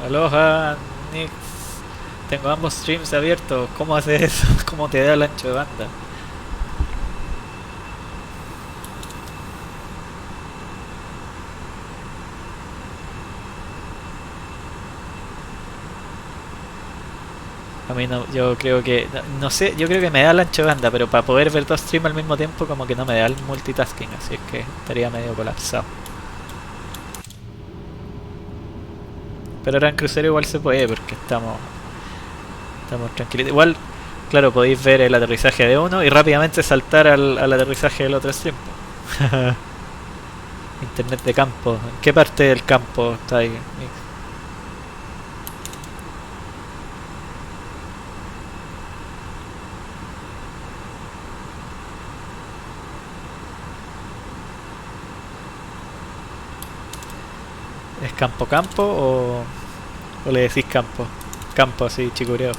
Aloha, Nix. Tengo ambos streams abiertos. ¿Cómo haces eso? ¿Cómo te da el ancho de banda? A mí no, yo creo que, no sé, yo creo que me da el ancho de banda, pero para poder ver dos streams al mismo tiempo como que no me da el multitasking, así es que estaría medio colapsado. Pero ahora en crucero igual se puede porque estamos tranquilitos. Igual, claro, podéis ver el aterrizaje de uno y rápidamente saltar al aterrizaje del otro stream. Internet de campo. ¿En qué parte del campo está ahí? ¿Es campo campo o le decís campo? Campo así, chicureo.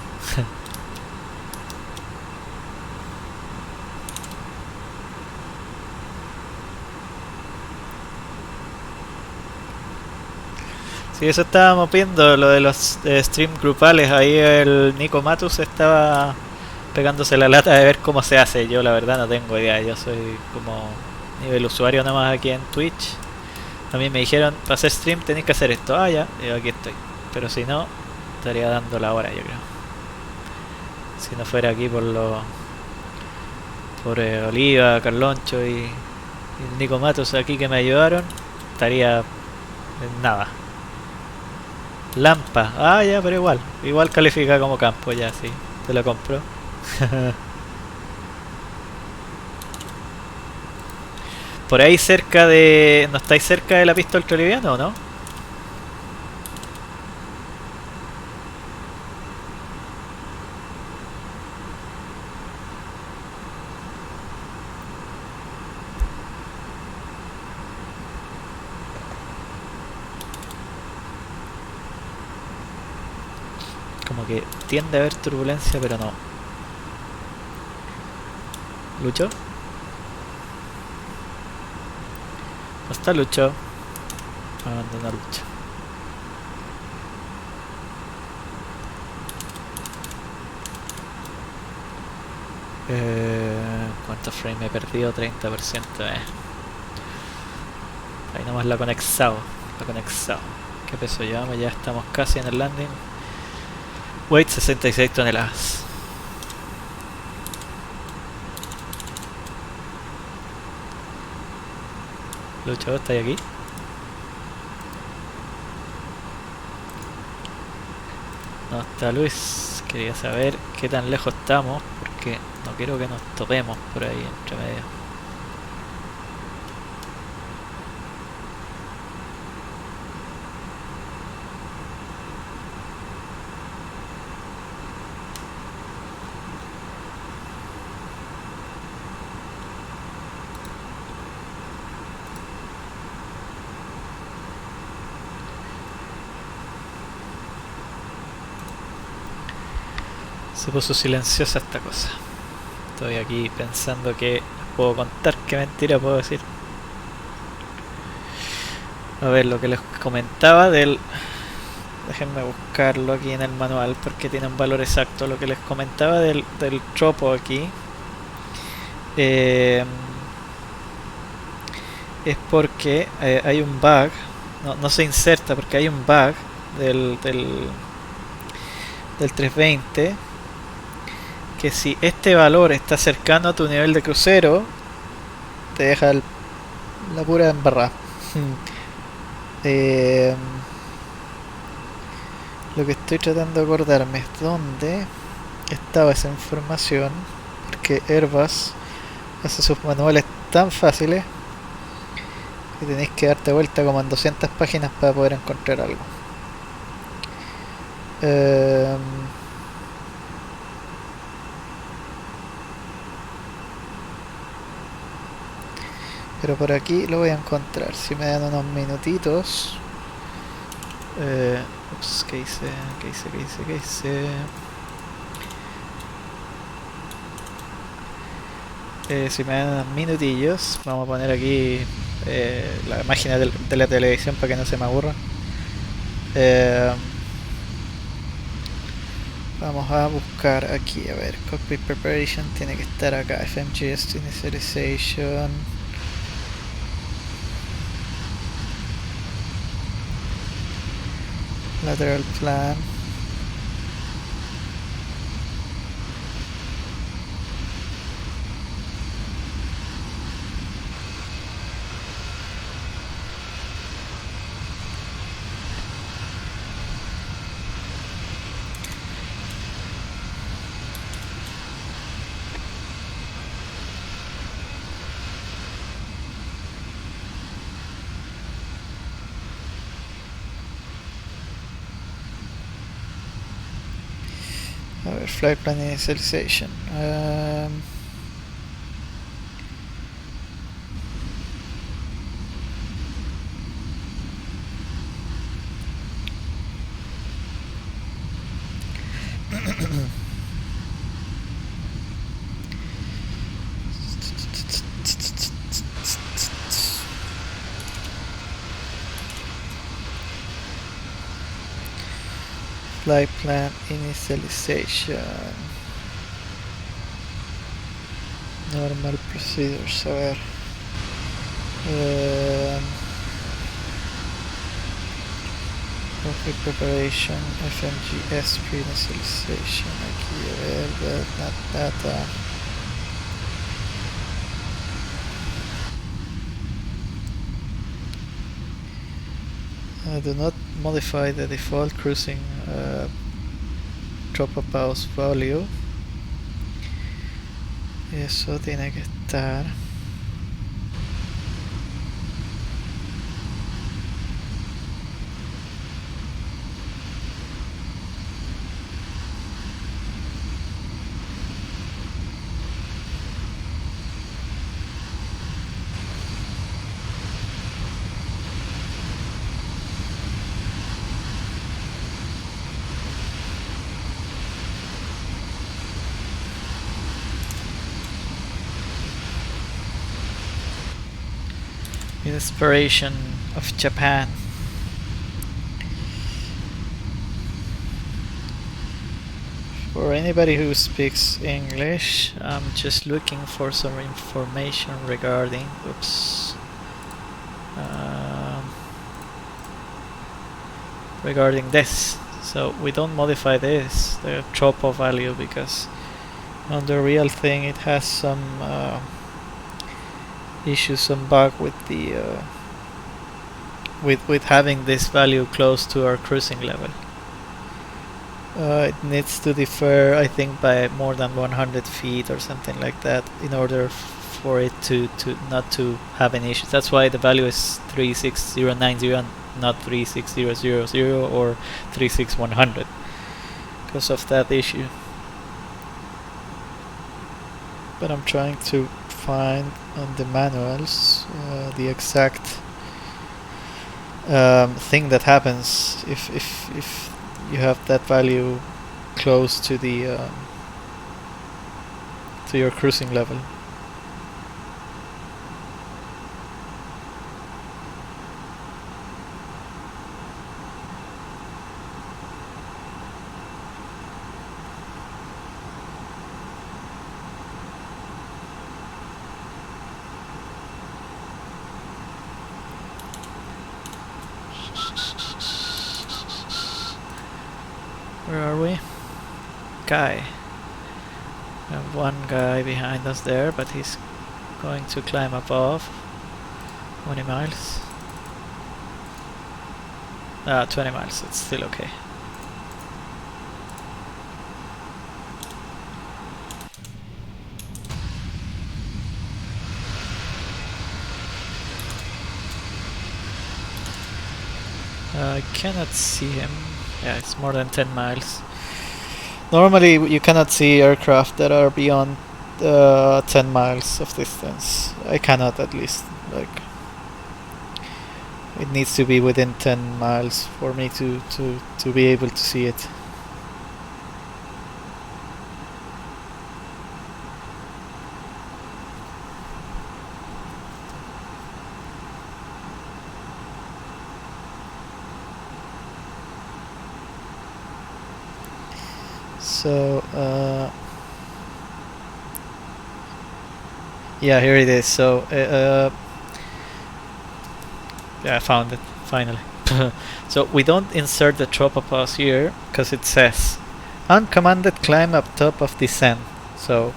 Sí, eso estábamos viendo, lo de los streams grupales. Ahí el Nico Matus estaba pegándose la lata de ver cómo se hace. Yo la verdad no tengo idea, yo soy como nivel usuario nomás aquí en Twitch. A mí me dijeron, para hacer stream tenéis que hacer esto. Ah, ya, y aquí estoy. Pero si no, estaría dando la hora, yo creo. Si no fuera aquí por Oliva, Carloncho y el Nico Matos aquí que me ayudaron, estaría en nada. Lampa, ah ya, pero igual califica como campo, ya, sí, te lo compro. Por ahí cerca de... ¿No estáis cerca de la pista ultraliviana o no? Como que tiende a haber turbulencia, pero no. ¿Lucho? No está Lucho. Abandona Lucho. ¿Cuántos frames he perdido? 30%. Ahí nomás la conexado. ¿Qué peso llevamos? Ya estamos casi en el landing. Weight 66 toneladas. Lucho, ¿estás aquí? No está Luis. Quería saber qué tan lejos estamos, porque no quiero que nos topemos por ahí entre medio. Se puso silenciosa esta cosa. Estoy aquí pensando que puedo contar, qué mentira puedo decir. A ver, lo que les comentaba del... Déjenme buscarlo aquí en el manual porque tiene un valor exacto. Lo que les comentaba del tropo aquí es porque hay un bug. No se inserta porque hay un bug del 320, que si este valor está cercano a tu nivel de crucero, te deja la pura embarrada. Lo que estoy tratando de acordarme es dónde estaba esa información, porque Airbus hace sus manuales tan fáciles que tenéis que darte vuelta como en 200 páginas para poder encontrar algo. Pero por aquí lo voy a encontrar. Si me dan unos minutitos. Ups, ¿qué hice? Si me dan unos minutillos, vamos a poner aquí la página de la televisión para que no se me aburra. Vamos a buscar aquí, a ver, Cockpit Preparation tiene que estar acá, FMGS Initialization. Lateral Plan. Flight plan initialization. Flight plan initialization. Normal procedures. A ver. Perfect preparation. FMGS pre-initialization. Aquí, a ver. Data. Do not modify the default cruising drop a pause value. Eso tiene que estar. Inspiration of Japan. For anybody who speaks English, I'm just looking for some information regarding regarding this. So we don't modify this, the tropo value, because on the real thing it has some issues, some bug with the with having this value close to our cruising level. It needs to differ, I think, by more than 100 feet or something like that in order for it to not to have any issues. That's why the value is 36090 and not 36000 or 36100, because of that issue. But I'm trying to find on the manuals the exact thing that happens if you have that value close to the to your cruising level. Where are we? Guy. We have one guy behind us there, but he's going to climb above 20 miles. 20 miles, it's still okay. I cannot see him. Yeah, it's more than 10 miles. Normally you cannot see aircraft that are beyond 10 miles of distance. I cannot, at least. Like, it needs to be within 10 miles for me to be able to see it. So yeah, here it is. So yeah, I found it finally. So we don't insert the tropopause here because it says uncommanded climb up top of descent. So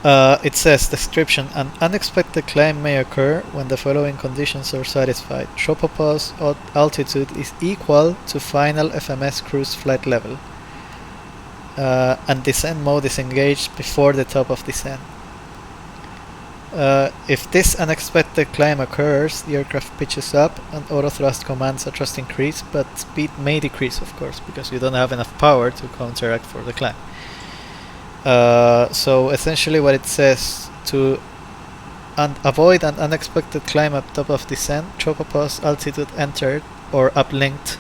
it says description: an unexpected climb may occur when the following conditions are satisfied. Tropopause altitude is equal to final FMS cruise flight level. And descent mode is engaged before the top of descent. If this unexpected climb occurs, the aircraft pitches up and auto thrust commands a thrust increase, but speed may decrease, of course, because you don't have enough power to counteract for the climb. So essentially what it says, to avoid an unexpected climb up top of descent, tropopause altitude entered or uplinked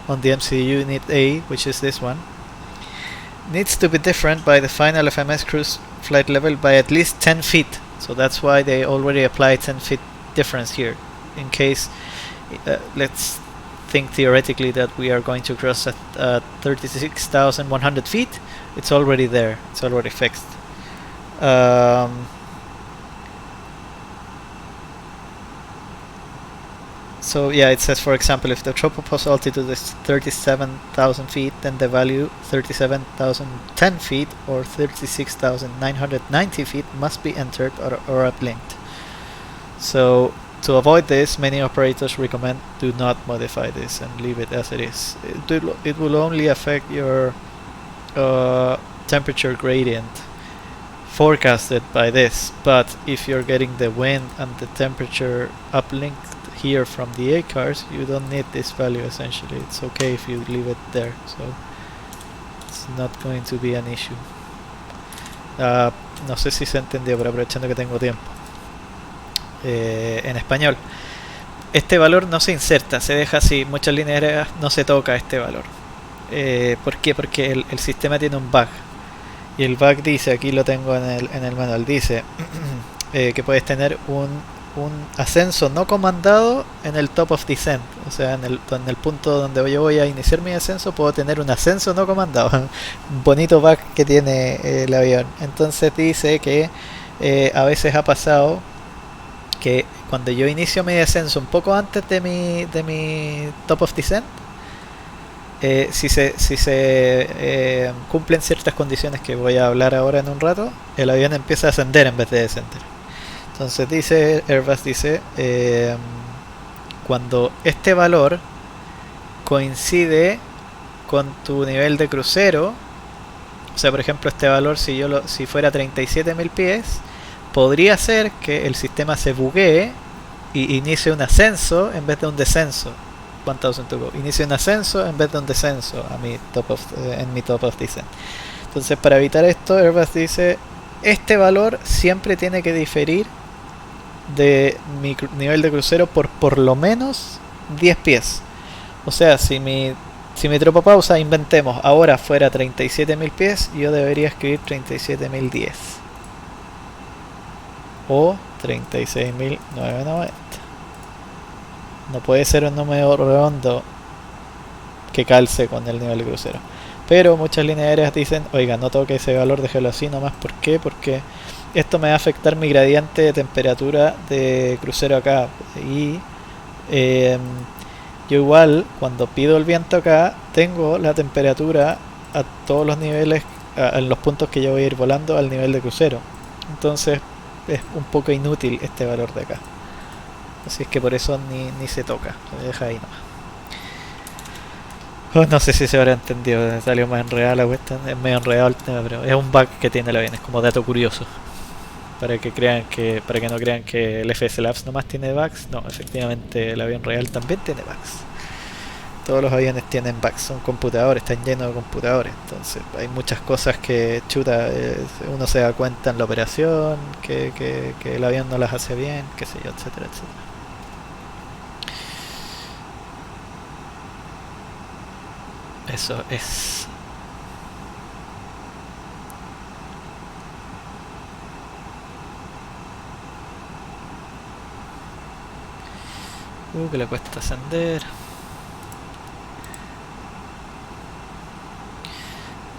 on the MCU unit A, which is this one, needs to be different by the final FMS cruise flight level by at least 10 feet. So that's why they already apply 10 feet difference here. In case, let's think theoretically that we are going to cross at 36,100 feet, it's already there, it's already fixed. So yeah, it says, for example, if the tropopause altitude is 37,000 feet, then the value 37,010 feet or 36,990 feet must be entered or uplinked. So to avoid this, many operators recommend do not modify this and leave it as it is. It will only affect your temperature gradient forecasted by this, but if you're getting the wind and the temperature uplinked here from the A cars, you don't need this value. Essentially it's okay if you leave it there, so it's not going to be an issue. No sé si se entendió, pero aprovechando que tengo tiempo, en español, este valor no se inserta, se deja así. Muchas líneas aéreas no se toca este valor. ¿Por qué? Porque el sistema tiene un bug, y el bug dice, aquí lo tengo en el manual, dice que puedes tener un ascenso no comandado en el top of descent. O sea, en el punto donde yo voy a iniciar mi ascenso puedo tener un ascenso no comandado. Un bonito bug que tiene el avión. Entonces dice que a veces ha pasado que cuando yo inicio mi descenso un poco antes de mi top of descent, si se cumplen ciertas condiciones que voy a hablar ahora en un rato, el avión empieza a ascender en vez de descender. Entonces dice, Airbus dice, cuando este valor coincide con tu nivel de crucero, o sea, por ejemplo, este valor, si fuera 37.000 pies, podría ser que el sistema se buguee y inicie un ascenso en vez de un descenso. 1000 to go. Inicie un ascenso en vez de un descenso en mi top of descent. Entonces, para evitar esto, Airbus dice, este valor siempre tiene que diferir de mi nivel de crucero por lo menos 10 pies. O sea, si mi tropopausa, inventemos, ahora fuera 37.000 pies, yo debería escribir 37.010 o 36.990. No puede ser un número redondo que calce con el nivel de crucero. Pero muchas líneas aéreas dicen, oiga, no toque ese valor, déjelo así nomás. ¿Por qué? Porque esto me va a afectar mi gradiente de temperatura de crucero acá. Y yo igual, cuando pido el viento acá, tengo la temperatura a todos los niveles, en los puntos que yo voy a ir volando al nivel de crucero. Entonces es un poco inútil este valor de acá. Así es que por eso ni se toca, se deja ahí nomás. No sé si se habrá entendido, salió más enredada la cuestión, es medio enredado el tema, pero es un bug que tiene el avión, es como dato curioso. Para que no crean que el FSLabs nomás tiene bugs. No, efectivamente el avión real también tiene bugs. Todos los aviones tienen bugs, son computadores, están llenos de computadores. Entonces hay muchas cosas que uno se da cuenta en la operación, que el avión no las hace bien, qué sé yo, etcétera, etcétera. Eso es. Que le cuesta ascender.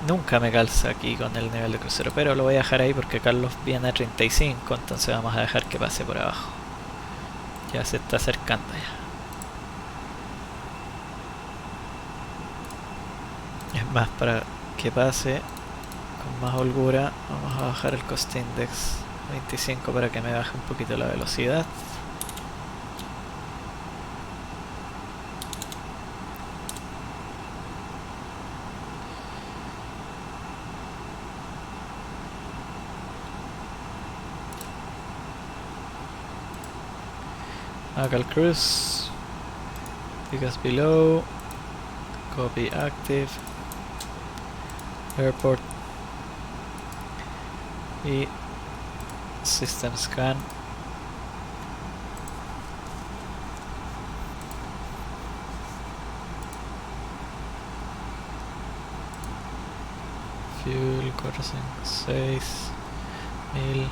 Nunca me calza aquí con el nivel de crucero, pero lo voy a dejar ahí porque Carlos viene a 35, entonces vamos a dejar que pase por abajo. Ya se está acercando ya. Es más, para que pase con más holgura, vamos a bajar el cost index 25 para que me baje un poquito la velocidad. ACAL cruise. Because below. Copy active. Airport. Y system scan. Fuel 456.000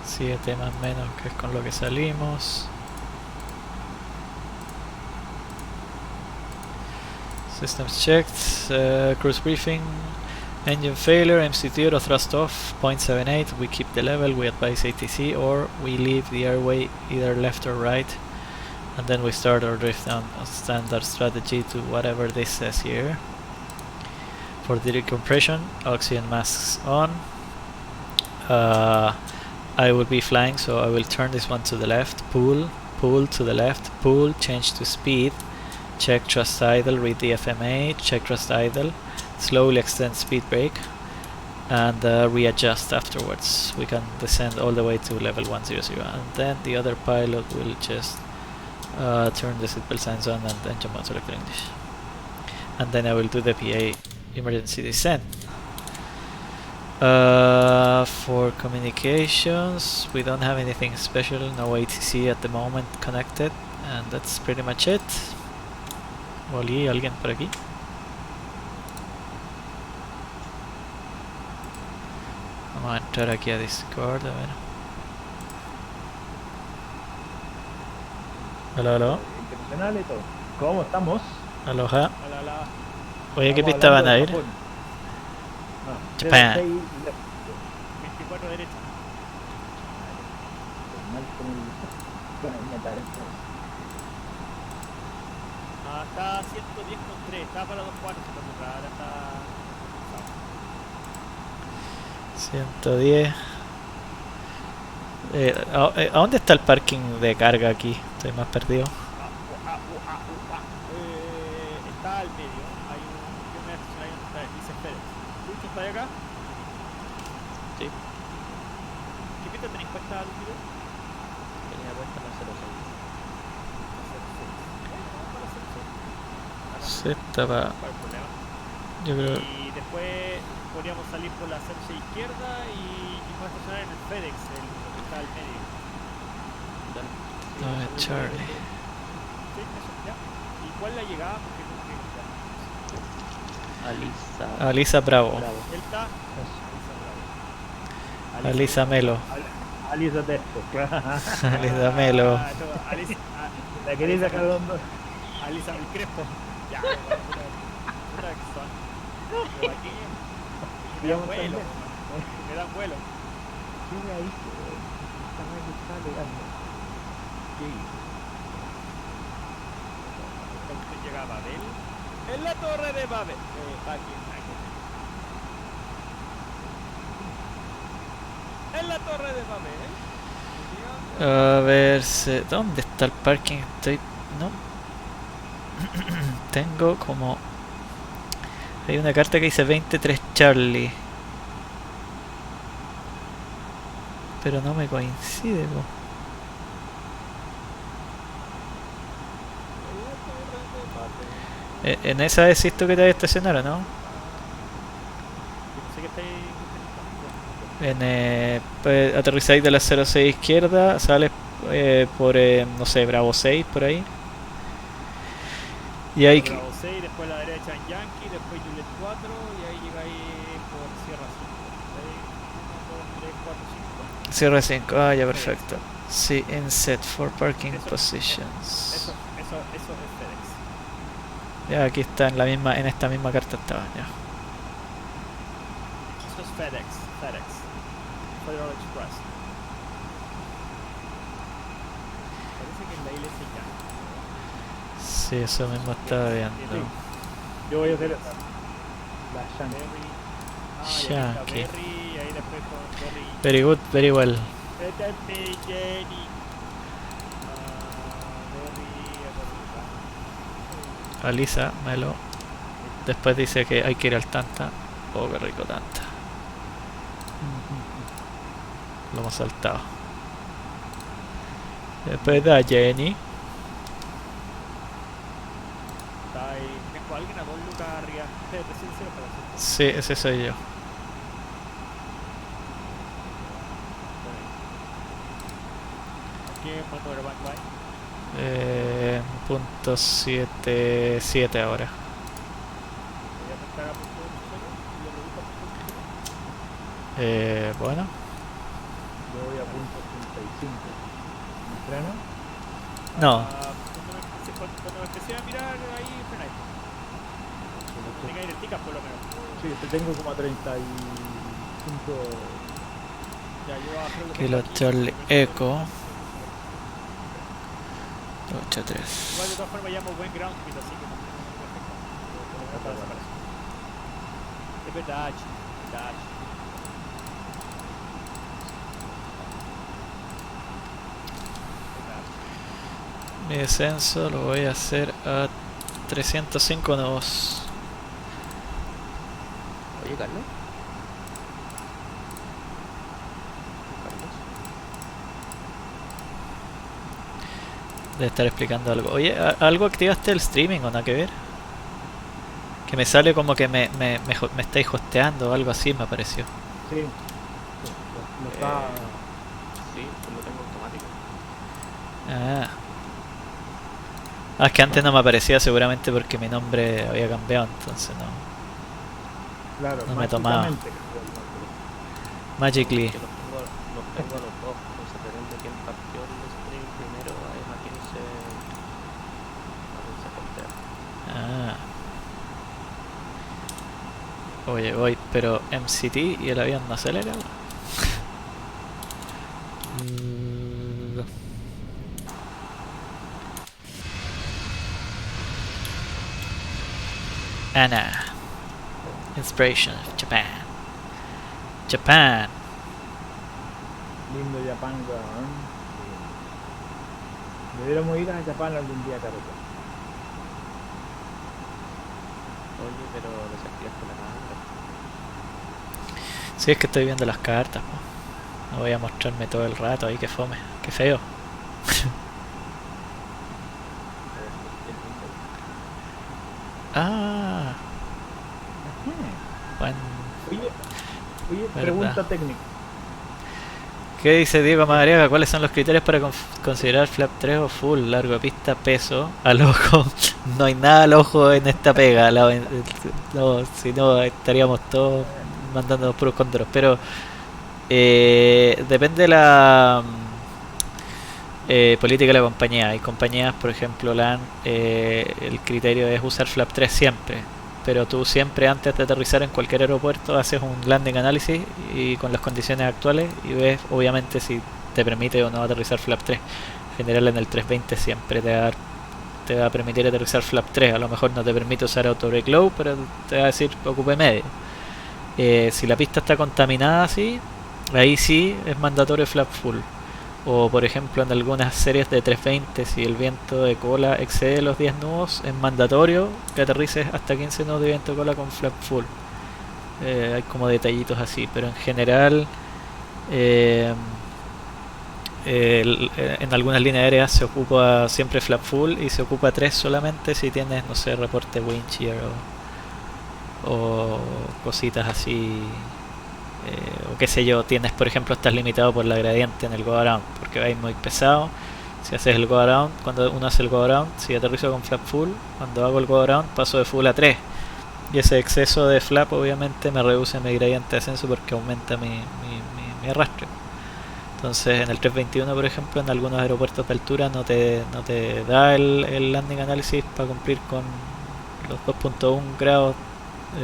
7 más o menos, que es con lo que salimos. Systems checked, cruise briefing, engine failure, MC0 thrust off, 0.78, we keep the level, we advise ATC, or we leave the airway either left or right, and then we start our drift down a standard strategy to whatever this says here. For the decompression, oxygen masks on. I will be flying, so I will turn this one to the left, pull to the left, pull, change to speed, check thrust idle, read the FMA, check thrust idle, slowly extend speed brake, and readjust afterwards. We can descend all the way to level 100, and then the other pilot will just turn the seatbelt signs on and engine mode select English. And then I will do the PA emergency descent. For communications, we don't have anything special, no ATC at the moment connected, and that's pretty much it. Oli, ¿alguien por aquí? Vamos a entrar aquí a Discord, a ver. Hola, hola. Internacional y todo. ¿Cómo estamos? Aloha. Hola. Oye, ¿qué pista van a ir? Japan. 24 derecha. Está 110,3, está para 2 cuartos, ahora está... 110. ¿A dónde está el parking de carga aquí? Estoy más perdido. Está al medio, hay un... dice FedEx. ¿Tú estás acá? Sí. ¿Qué pista tenéis puesta, Lucido? Tenía puesta la 06. Z va. Yo creo. Y después podríamos salir por la 06 izquierda y vamos a estacionar en el FedEx, el que está al medio. A ver, Charlie. Sí, eso, ya. ¿Y cuál es la llegada? Porque tengo que... Alisa Bravo. Él está... Alisa Melo. Alisa Tesco, claro. Alisa Melo. La querida Calondo. Alisa el Crespo. Ya, puta que son. Pero aquí me dan vuelo. Me dan vuelo. ¿Qué me ahí? Esta vez está pegando. ¿Qué hizo? ¿Usted llega a Babel? En la torre de Babel. En la torre de Babel. A ver, ¿dónde está el parking? Estoy... No. Tengo como... Hay una carta que dice 23 Charlie. Pero no me coincide, po. ¿En esa decís tú que te vas a estacionar o no? Pues, aterrizáis de la 06 izquierda, sales por, no sé, Bravo 6 por ahí. Y ahí... Bravo 6, después a la derecha en Yankee, después Juliet 4 y ahí llegáis por Sierra 5. 1, 2, 3, 4, 5. Sierra 5, ah, ya, perfecto. Sí, inset for parking positions. Eso es FedEx. Ya, aquí está en la misma, en esta misma carta estaba, ya. Eso es FedEx. Federal Express. Parece que es la ILS Yankee. Sí, eso mismo estaba viendo. Yo voy a hacer esa. La Yankee. Yankee. Berry, ahí después con Berry. Very good, very well. Alisa, Melo. Después dice que hay que ir al Tanta. Oh, qué rico Tanta. Lo hemos saltado. Espera, Jenny. Está ahí. Tengo a alguien a 2 lucas arriba. T300 para hacer. Sí, ese soy yo. Aquí mando el backline. Punto 77 ahora. Voy a apuntar a punto 1 y lo redujo a punto 1. Bueno. Yo voy a punto 35. ¿Me freno? No. Cuando me empecé a mirar ahí, frenáis. Tiene que ir el ticas por lo menos. Sí, te tengo como a 35. Ya, yo creo que Kilo Charlie Echo. 83. igual de todas formas llevamos buen ground speed, así que no me afecta. Por lo menos para desaparecer. Es verdad, verdad. Mi descenso lo voy a hacer a 305 nudos. Oye, Carlos. Carlos. Debe estar explicando algo. Oye, ¿algo activaste el streaming o nada que ver? Que me sale como que me estáis hosteando o algo así, me pareció. Sí. Lo está. Sí, pues lo tengo automático. Ah, es que antes no me aparecía seguramente porque mi nombre había cambiado, entonces no. Claro, no me tomaba. mágicamente cambió el nombre. Magically. Que los tengo a los dos. Entonces depende de quién partió el stream primero, a quién se postea. Oye, voy, pero MCT y el avión no acelera. Anna. Inspiration of Japan. Japan. Lindo Japón, weón. Sí. Deberíamos ir a Japón algún día, Carlos. Oye, pero desactivaste la cámara. Sí, es que estoy viendo las cartas, po. No voy a mostrarme todo el rato ahí, que fome, que feo. Ah, buen. Oye, ¿Verdad? pregunta técnica. ¿Qué dice Diego Madariaga? ¿Cuáles son los criterios para considerar flap 3 o full? Largo de pista, peso, al ojo. No hay nada al ojo en esta pega. No, si no estaríamos todos mandando puros cóndoros. Pero depende de la política de la compañía. Hay compañías, por ejemplo, el criterio es usar flap 3 siempre. Pero tú siempre antes de aterrizar en cualquier aeropuerto haces un landing análisis y con las condiciones actuales y ves obviamente si te permite o no aterrizar flap 3. En general en el 320 siempre te va a permitir aterrizar flap 3. A lo mejor no te permite usar auto break low, pero te va a decir ocupe medio. Si la pista está contaminada así, ahí sí es mandatorio flap full. O por ejemplo en algunas series de 320, si el viento de cola excede los 10 nudos, es mandatorio que aterrices hasta 15 nudos de viento de cola con flap full. Hay como detallitos así, pero en general en algunas líneas aéreas se ocupa siempre flap full y se ocupa 3 solamente si tienes, no sé, reporte wind shear o cositas así. O qué sé yo, tienes por ejemplo, estás limitado por la gradiente en el go around porque vais muy pesado. Si haces el go around, cuando uno hace el go around, si aterrizo con flap full, cuando hago el go around paso de full a 3 y ese exceso de flap obviamente me reduce mi gradiente de ascenso porque aumenta mi arrastre. Entonces en el 321 por ejemplo, en algunos aeropuertos de altura no te da el landing análisis para cumplir con los 2.1 grados,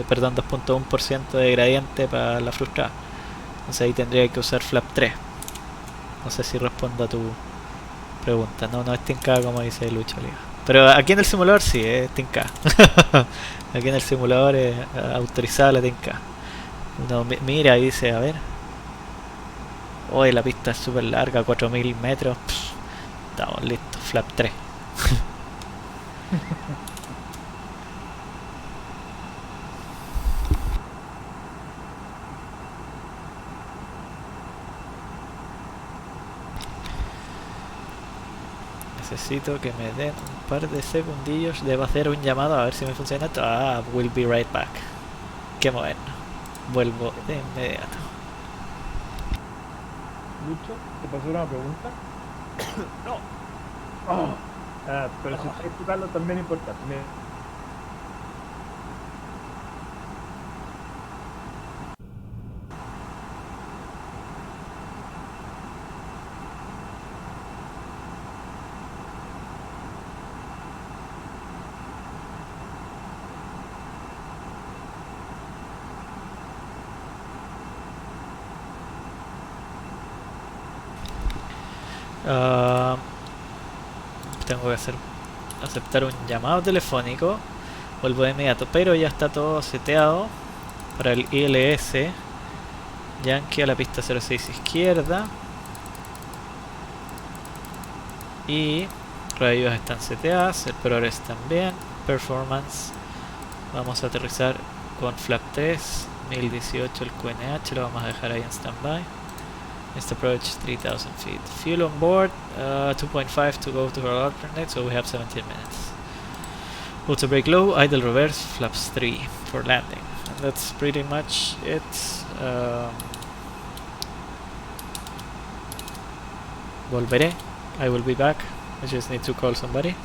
perdón, 2.1% de gradiente para la frustrada. Entonces ahí tendría que usar flap 3. No sé si respondo a tu pregunta. No es tincada como dice Lucho Liga. Pero aquí en el simulador sí, es tincada. Aquí en el simulador es autorizada la tincada. Uno mira y dice, a ver. Hoy la pista es súper larga, 4000 metros. Estamos listos, flap 3. Necesito que me den un par de segundillos. Debo hacer un llamado a ver si me funciona esto. Ah, will be right back. Qué bueno. Vuelvo de inmediato. Lucho, ¿te pasó una pregunta? No. Pero si estáis tocando también es importante. Mira. Tengo que aceptar un llamado telefónico. Vuelvo de inmediato, pero ya está todo seteado para el ILS Yankee a la pista 06 izquierda. Y radios están seteadas, el ProRes también. Performance, vamos a aterrizar con flap 3, 1018 el QNH, lo vamos a dejar ahí en standby. Next approach 3000 feet. Fuel on board, 2.5 to go to our alternate, so we have 17 minutes. Auto brake low, idle reverse, flaps 3 for landing. And that's pretty much it. Volveré. I will be back. I just need to call somebody.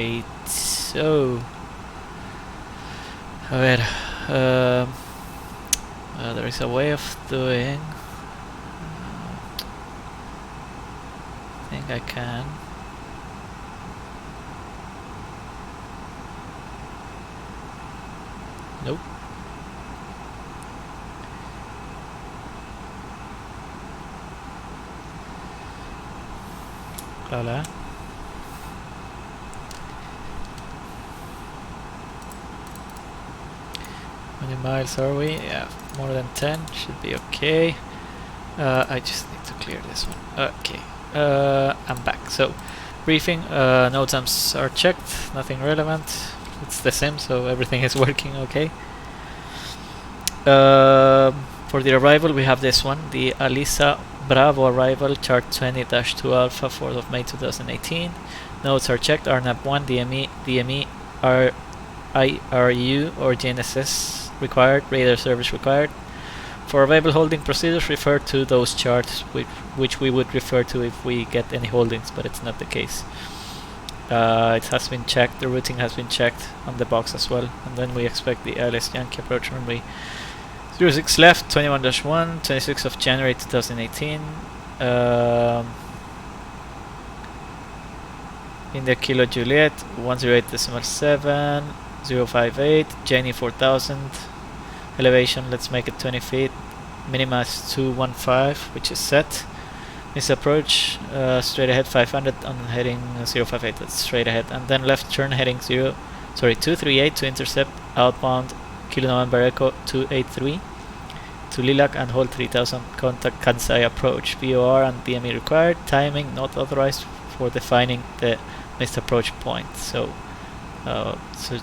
Right. So, a ver, there is a way of doing. I think I can. Nope. Hola. How many miles are we? Yeah, more than 10 should be okay. I just need to clear this one. Okay, I'm back. So, briefing, no temps are checked, nothing relevant. It's the same, so everything is working okay. For the arrival, we have this one, the Alisa Bravo arrival, chart 20-2 Alpha, 4th of May 2018. Notes are checked, RNAP 1, DME, IRU or GNSS required, radar service required. For available holding procedures, refer to those charts, which we would refer to if we get any holdings, but it's not the case. It has been checked, the routing has been checked on the box as well, and then we expect the LS Yankee approach runway 06 left, 21-1, 26th of January 2018. India Kilo Juliet 108.7, 058, Jenny 4000. Elevation, let's make it 20 feet. Minima is 215, which is set. This approach, straight ahead 500 on heading 058, that's straight ahead. And then left turn heading 238 to intercept outbound Kilo November Echo 283 to Lilac and hold 3000, contact Kansai approach. VOR and DME required. Timing not authorized for defining the missed approach point. So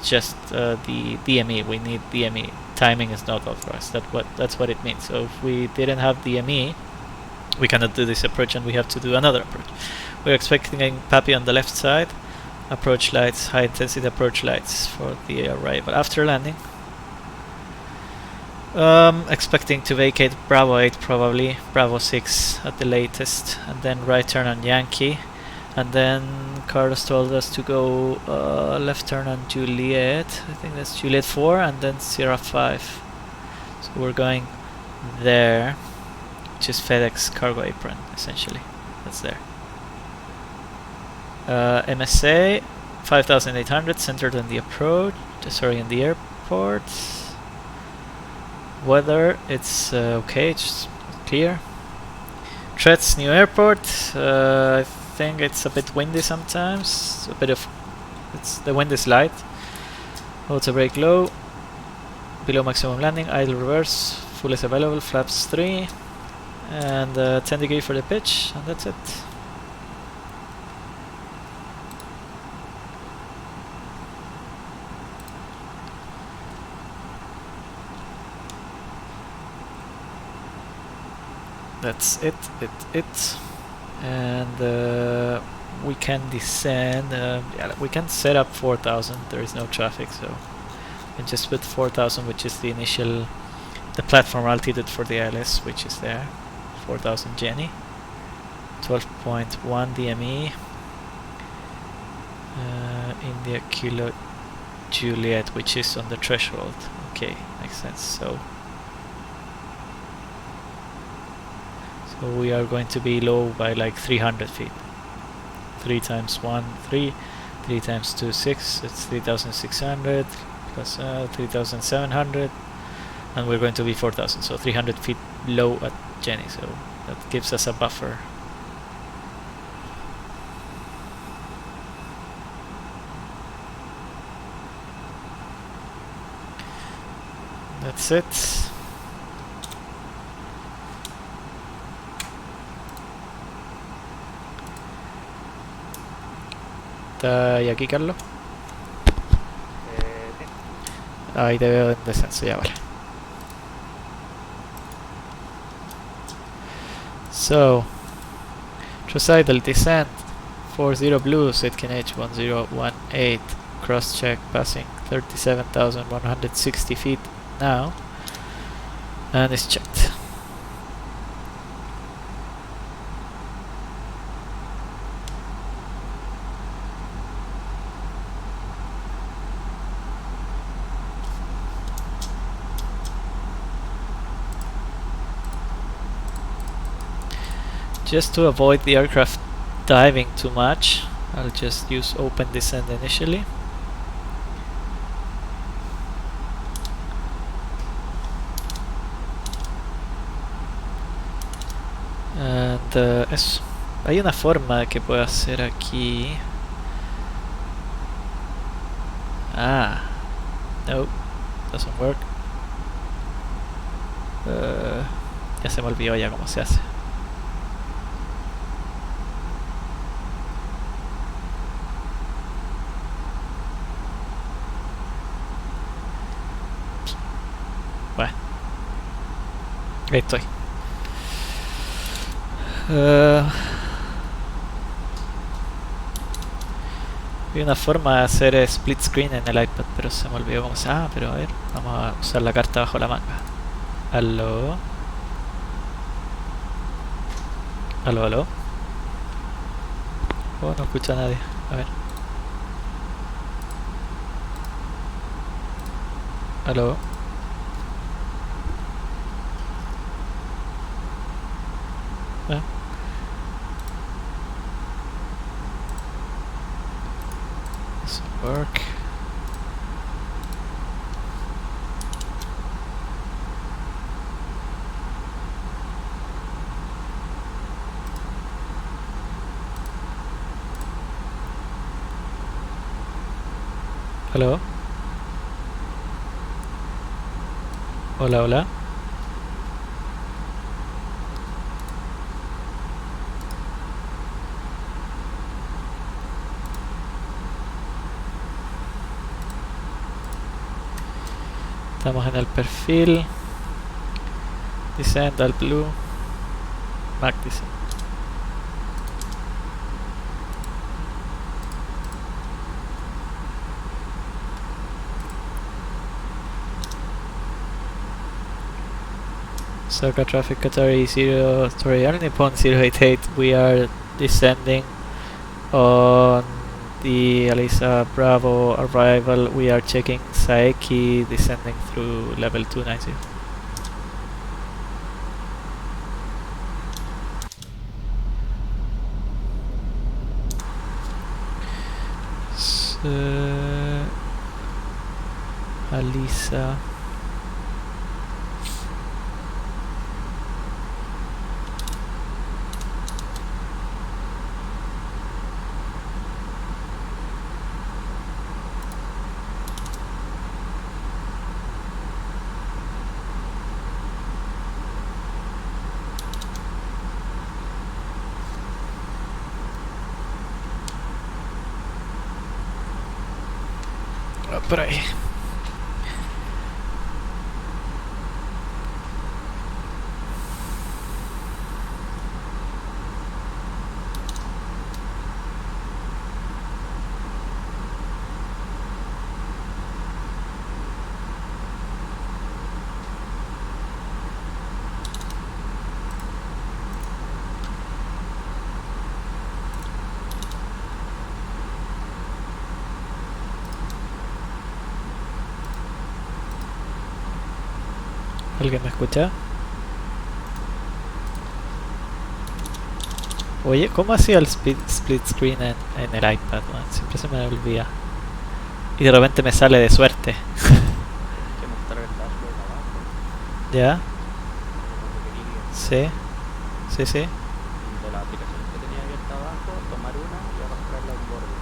just the DME, we need DME. Timing is not authorized. That's what it means. So if we didn't have DME, we cannot do this approach and we have to do another approach. We're expecting a PAPI on the left side. Approach lights, high intensity approach lights for the arrival. After landing, expecting to vacate Bravo 8 probably, Bravo 6 at the latest, and then right turn on Yankee. And then Carlos told us to go left turn on Juliet. I think that's Juliet 4 and then Sierra 5. So we're going there, which is FedEx cargo apron essentially. That's there. MSA 5800 centered on the approach, in the airport. Weather, it's okay, it's clear. Threats, new airport. I think it's a bit windy sometimes. The wind is light. Auto brake low. Below maximum landing. Idle reverse. Full is available. Flaps 3. And 10 degree for the pitch. And that's it. That's it. And we can descend. Yeah, we can set up 4000. There is no traffic, so we can just put 4000, which is the platform altitude for the ILS, which is there. 4000 Jenny. 12.1 DME. India Kilo Juliet, which is on the threshold. Okay, makes sense. So we are going to be low by like 300 feet. 3 times 1, 3. 3 times 2, 6. It's 3,600 plus 3,700. And we're going to be 4,000. So 300 feet low at Jenny. So that gives us a buffer. That's it. ¿Está y aquí, Carlos? Sí. Ahí te veo en descenso, ya vale. So, Trosidal descent 40 blue, Sitkin H1018, cross check passing 37,160 feet now, and it's checked. Just to avoid the aircraft diving too much, I'll just use open descent initially. And eso. Hay una forma que puedo hacer aquí. Ah, no, doesn't work. Ya se me olvidó ya cómo se hace. Bueno, ahí estoy. Hay una forma de hacer split screen en el iPad, pero se me olvidó cómo se hace. Ah, pero a ver, vamos a usar la carta bajo la manga. Aló. Aló, aló. Oh, no escucha a nadie. A ver. Aló. ¿Eh? Doesn't work. Aló. Hola, hola. Estamos en el perfil. Descend al blue. Mac descend. Saka traffic Qatari 0, sorry, Air Nippon 088, we are descending on the Alisa Bravo arrival. We are checking Saeki, descending through level 290. Alisa. Por ahí. ¿Alguien me escucha? Oye, ¿cómo hacía el split screen en el iPad? Man? Siempre se me olvida. Y de repente me sale de suerte. Que mostrar el dashboard abajo. ¿Ya? Cuando quería Sí. Sí, sí. de las aplicaciones que tenía abierta abajo, tomar una y arrastrarla al borde.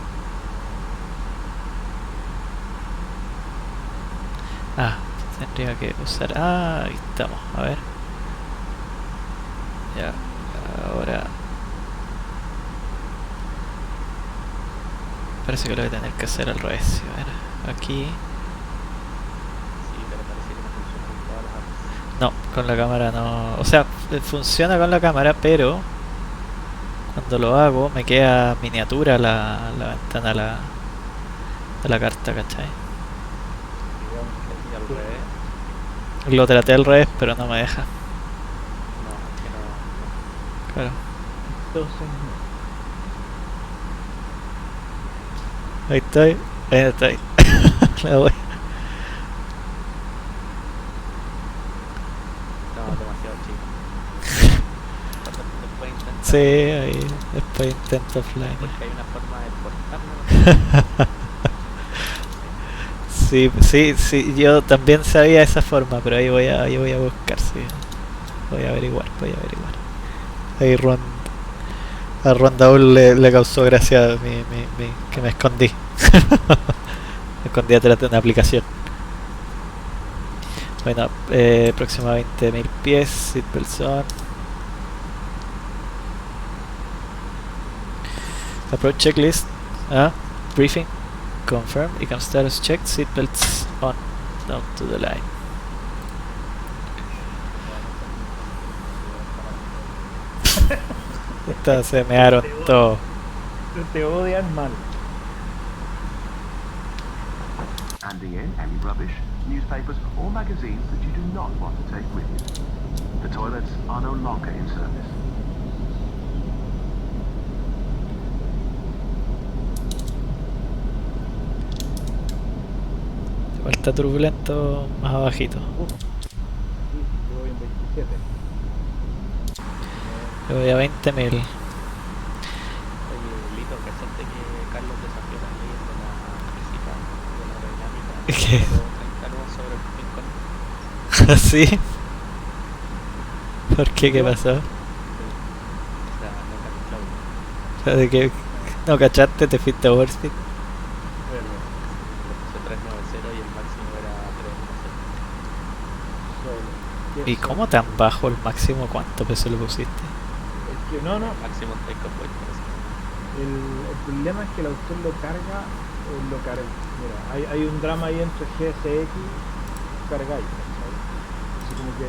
Ah, tendría que usar... Ah, ahí estamos. A ver. Ya. Ahora... Parece que lo voy a tener que hacer al revés. A ver. Aquí... Sí, pero parece que no funciona con todas las apps. No, con la cámara no... O sea, funciona con la cámara, pero... Cuando lo hago me queda miniatura la ventana de la carta, ¿cachai? Y al revés, Lo traté al revés, pero no me deja. no, es que no. Claro. Entonces, Ahí estoy. Ahí estoy. La voy. No, demasiado chico. Después intenta. Sí, ahí después intento offline. Porque hay una forma de exportarlo. Sí, yo también sabía esa forma, pero ahí voy a buscar, sí. Voy a averiguar. Ahí a Ron Daul le causó gracia que me escondí. Me escondí atrás de una aplicación. Bueno, próxima 20.000 pies, seatbelts on. Approach checklist. Briefing. Confirm. Econ status checked. Seatbelts on. Down to the line. Se mearon todo. Te odian mal. Handing in any rubbish, newspapers or magazines that you do not want to take with you. The toilets are no longer in service. Igual está turbulento más abajito. Sí, yo voy en 27. Yo voy a 20.000. Oye, Lito, ¿cachaste que Carlos desafió las leyes de la física, de la aerodinámica? ¿Qué? Sobre el ping-pong. ¿Sí? ¿Por qué? ¿Qué pasó? O sea, no cachado. O sea, ¿de qué? ¿No cachaste? ¿Te fuiste a Wordspeed? Le puse 390 y el máximo era 310. ¿Y cómo tan bajo el máximo? ¿Cuánto peso le pusiste? Es que no. El máximo en take-off weight, parece. El problema es que el autor lo carga. Mira, hay un drama ahí entre GSX y cargáis. Así como que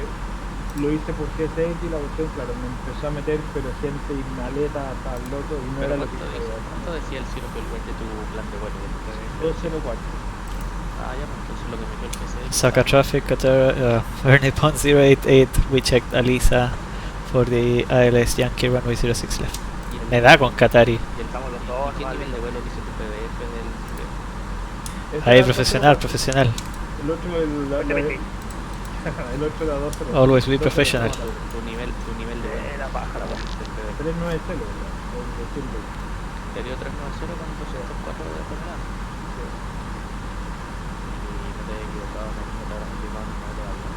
lo hice por GSX y la cuestión, claro, me empezó a meter pero gente y maleta hasta el loco y no era lo que ¿Cuánto decía el zero fuel weight de tu plan de vuelo? 204. Ah, ya, pues entonces lo que metió el GSX. Saka traffic, Qatar, Ernie Pond 088. We checked Alisa for the ILS Yankee runway 06 left. Me da con Qatari. Y estamos los dos. ¿Qué nivel de vuelo dice tu PDF del? Ahí, profesional. El otro, el otro era 2. Always be professional. Tu nivel de vuelo. Era baja la voz. 390, Te dio 390 con 204 de jornada. Y no te he equivocado, me encontraron un limón no de avión.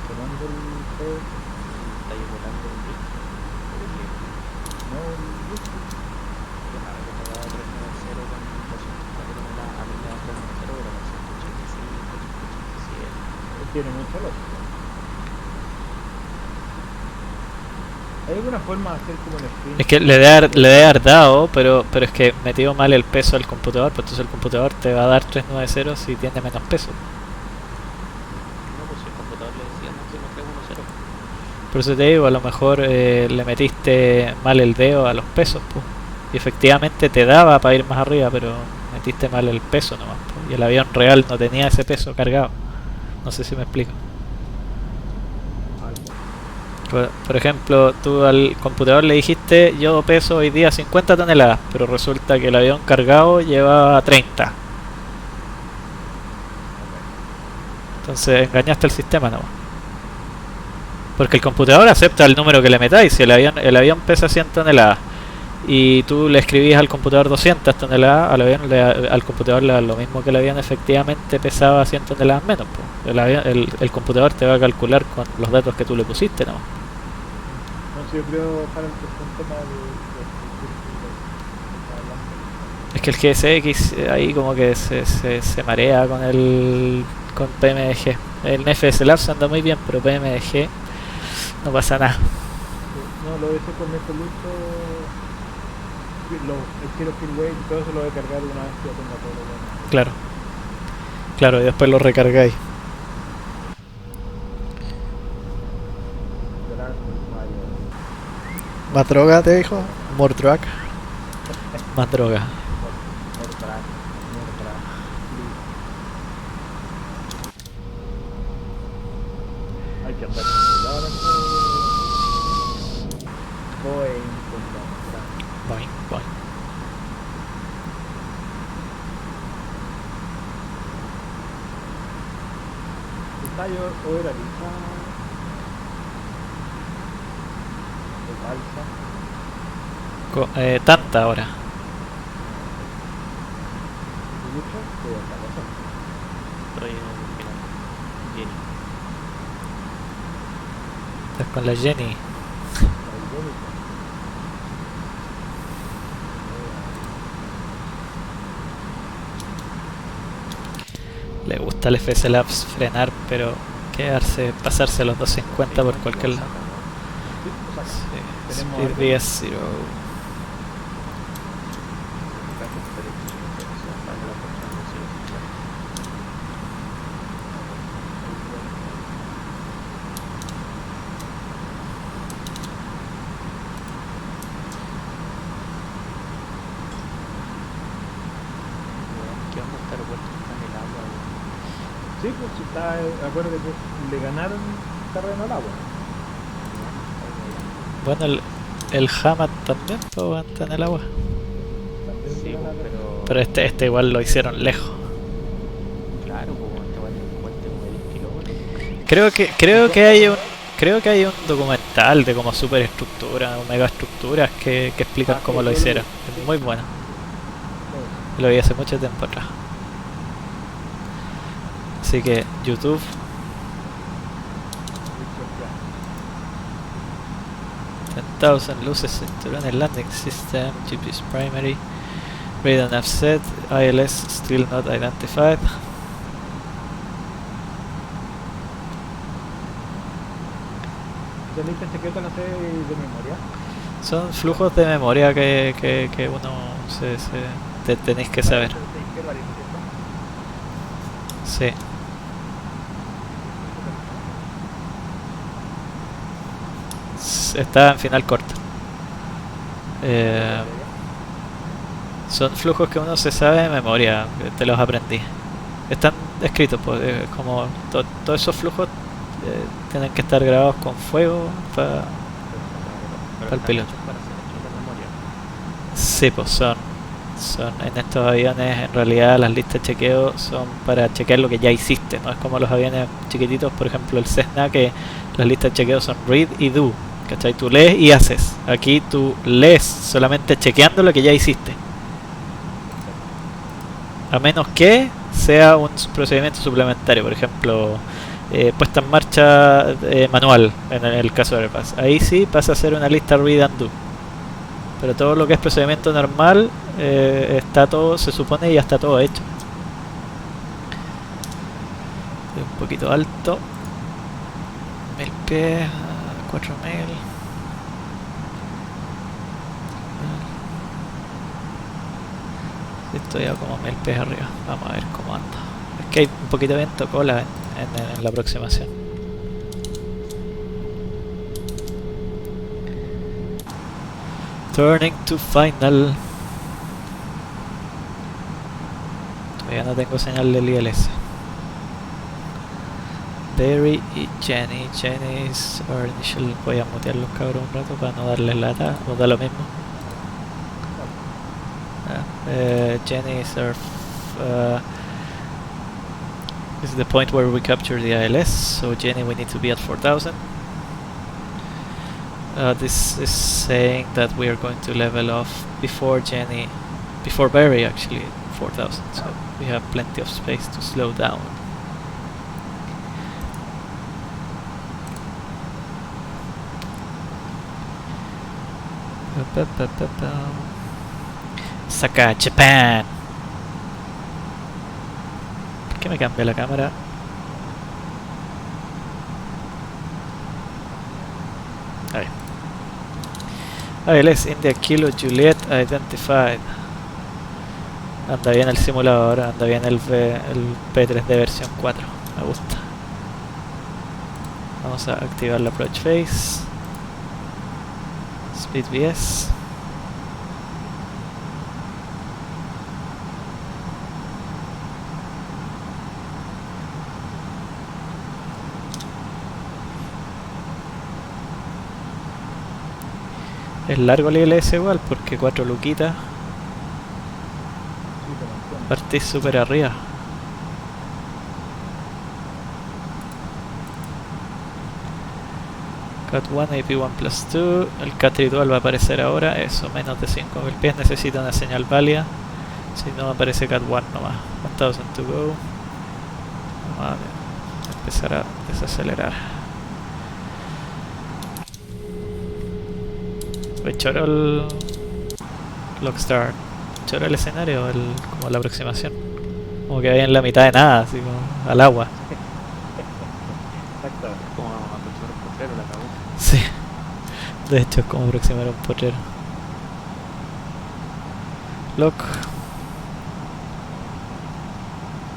Tomando el juego. Está ahí volando un bit. No, Yo nada, que me daba 390 con 204 toneladas. A mí me da 390, pero con 185, 187. tiene mucha lógica. ¿Hay alguna forma de hacer como el sprint? Es que le debe haber dado, pero es que metió mal el peso al computador, pues entonces el computador te va a dar 390 si tiene menos peso. No, pues si el computador le decía máximo 310. Por eso te digo, a lo mejor le metiste mal el dedo a los pesos, pues. Y efectivamente te daba para ir más arriba, pero metiste mal el peso nomás, pues. Y el avión real no tenía ese peso cargado. No sé si me explico. Por ejemplo, tú al computador le dijiste yo peso hoy día 50 toneladas, pero resulta que el avión cargado lleva 30. Entonces engañaste al sistema nomás. Porque el computador acepta el número que le metáis. Si el avión pesa 100 toneladas y tú le escribís al computador 200 toneladas, al computador le da lo mismo que el avión efectivamente pesaba 100 toneladas menos. Pues. El computador te va a calcular con los datos que tú le pusiste, ¿no? No sé, yo creo para el tema de es que el GSX ahí como que se marea con PMDG. El FSLabs anda muy bien, pero PMDG no pasa nada. No, lo hice con este lucho. El zero fuel weight y todo eso lo voy a cargar una vez que ya tenga todo lo bueno. Claro, y después lo recargáis. ¿Más droga te dijo? More drug. Más droga. Hay que andar cuidado Boing, boing. ensayo o era lisa o balsa. Tanta ahora. ¿Y mucho? Sí, otra cosa. Estoy en el final. Jenny. Estás con la Jenny. La irónica. Le gusta al FSLabs frenar, pero quedarse, pasarse a los 250 por cualquier lado. Sí, o sea, Sí. tenemos Speed algo. VS0. ¿Qué onda este aeropuerto? Está en el agua, weón. Sí, pues si está, acuérdate que le ganaron terreno al agua. Bueno, el Hamad también pues, aguanta en el agua. También Sí, le pues, ganaron. Pero este igual lo hicieron lejos. claro, pues este va a tener un puente como de 10 kilómetros. Creo que hay un documental de como superestructuras o megaestructuras que explican Ah, cómo sí, lo yo lo hicieron. vi. Es muy bueno. Sí. Lo vi hace mucho tiempo atrás. Así que YouTube, 10,000 luces, cinturones, landing system, GPS primary, radar nav set, ILS still not identified. ¿Ya lista secreto la sé de memoria? Son flujos de memoria que uno tenéis que saber. Sí. Está en final corto. Son flujos que uno se sabe de memoria, que te los aprendí. Están escritos, pues, como todos esos flujos tienen que estar grabados con fuego para el piloto. Para hacer hechos de memoria. Sí, pues son en estos aviones, en realidad las listas de chequeo son para chequear lo que ya hiciste, no es como los aviones chiquititos, por ejemplo el Cessna, que las listas de chequeo son read y do, ¿cachai? Tú lees y haces. Aquí tú lees solamente chequeando lo que ya hiciste, a menos que sea un procedimiento suplementario, por ejemplo puesta en marcha manual en el caso de Airbus. Ahí sí pasa a ser una lista read and do. Pero todo lo que es procedimiento normal está todo, se supone, ya está todo hecho. Estoy un poquito alto. 1000 pies, 4000. Estoy a como 1000 pies arriba. Vamos a ver cómo anda. Es que hay un poquito de viento cola en la aproximación. Turning to final. Todavía no tengo señal del ILS. Barry y Jenny. Jenny is our initial. Voy a mutear los cabros un rato para no darles lata. O da lo mismo. Jenny is our. This is the point where we capture the ILS. So Jenny, we need to be at 4000. This is saying that we are going to level off before Barry actually, 4000, so we have plenty of space to slow down. Saka Japan. ¿Por qué me cambia la cámara? Ahí. ALS India Kilo Juliet identified. Anda bien el simulador, anda bien el P3D versión 4. Me gusta. Vamos a activar la approach phase. Speed VS. Es largo el ILS igual porque 4 luquitas. Partís súper arriba. Cat 1, AP1 plus 2. El Cat ritual va a aparecer ahora. Eso, menos de 5000 pies. Necesita una señal válida. Si no, aparece Cat 1 nomás. 1000 to go. Vamos a empezar a desacelerar. Me choró el Lockstar. Choró el escenario, como la aproximación. Como que había en la mitad de nada, así como al agua. Exacto. Como aproximar un potrero, la cagó. Sí. De hecho es como aproximar un potrero. Lock.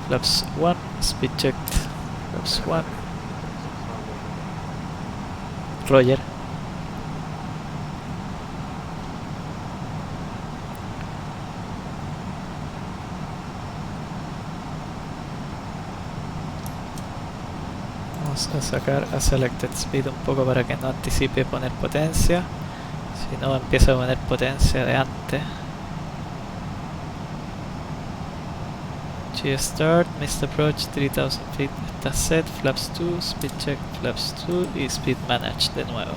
Flaps 1, speed checked. Flaps 1. Roger. Vamos a sacar a selected speed un poco para que no anticipe poner potencia. Si no, empieza a poner potencia de antes. G-start, missed approach, 3000 feet está set, flaps 2, speed check, flaps 2 y speed manage de nuevo.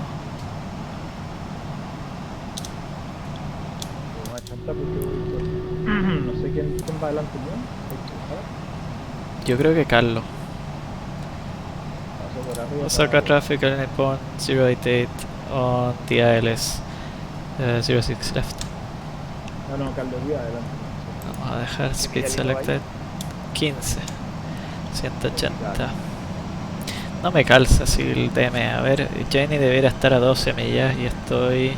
Vamos a chantar porque no sé quién va adelante mío. Yo creo que Carlos. Paso por arriba. Osaka traffic at Nippon 088 on the ILS 06 left. No, Carlos iba adelante. Vamos a dejar speed selected 15 180. No me calza si el DM. A ver, Jenny debería estar a 12 millas y estoy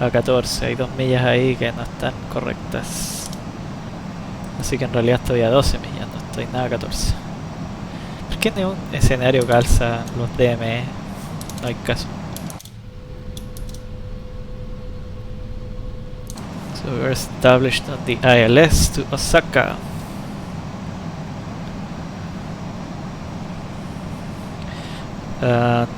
a 14. Hay 2 millas ahí que no están correctas. Así que en realidad estoy a 12 millas, no estoy nada a 14. ¿Por qué en un escenario calza los DM? No hay caso. So we're established on the ILS to Osaka. And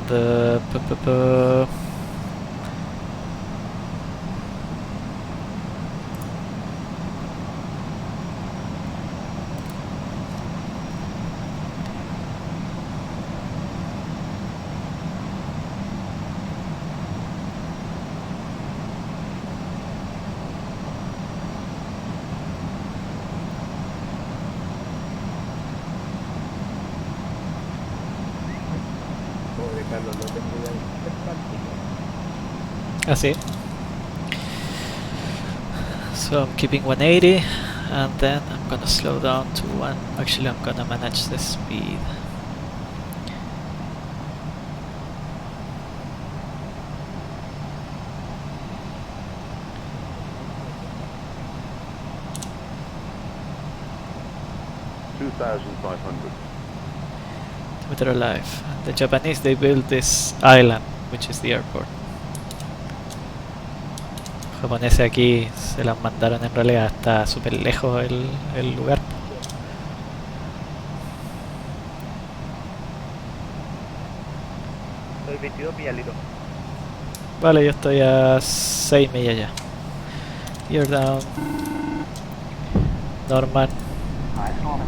Carlos, lo tengo ya práctico. así. So I'm keeping 180 and then I'm gonna slow down to 1. Actually I'm gonna manage the speed. Meter alive. The Japanese, they built this island, which is the airport. Los japoneses aquí se las mandaron, en realidad está súper lejos el lugar. Estoy 22 millas, Lito. Vale, yo estoy a 6 millas ya. You're down. Norman. Eyes normal.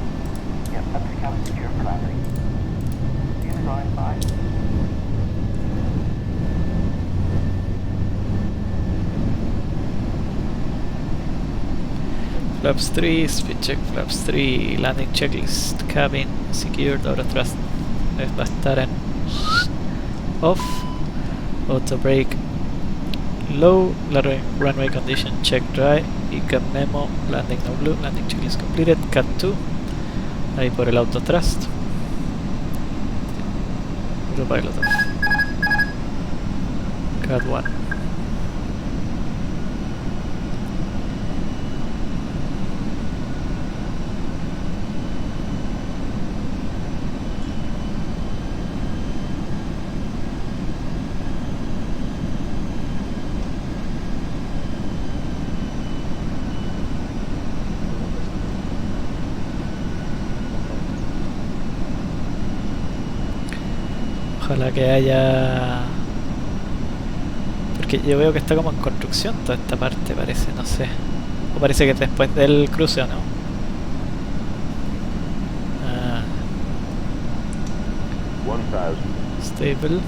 Yep, that's the cabin secure for landing. Unit line 5. Flaps 3, speed check, flaps 3, landing checklist, cabin, secured, auto thrust va a estar en off, auto brake low, runway condition check dry, y cap memo, landing no blue, landing checklist completed, cat 2, ahí por el auto thrust, autopilot off, cat 1. Ojalá que haya... Porque yo veo que está como en construcción toda esta parte, parece, no sé. O parece que es después del cruce, ¿o no? Stable.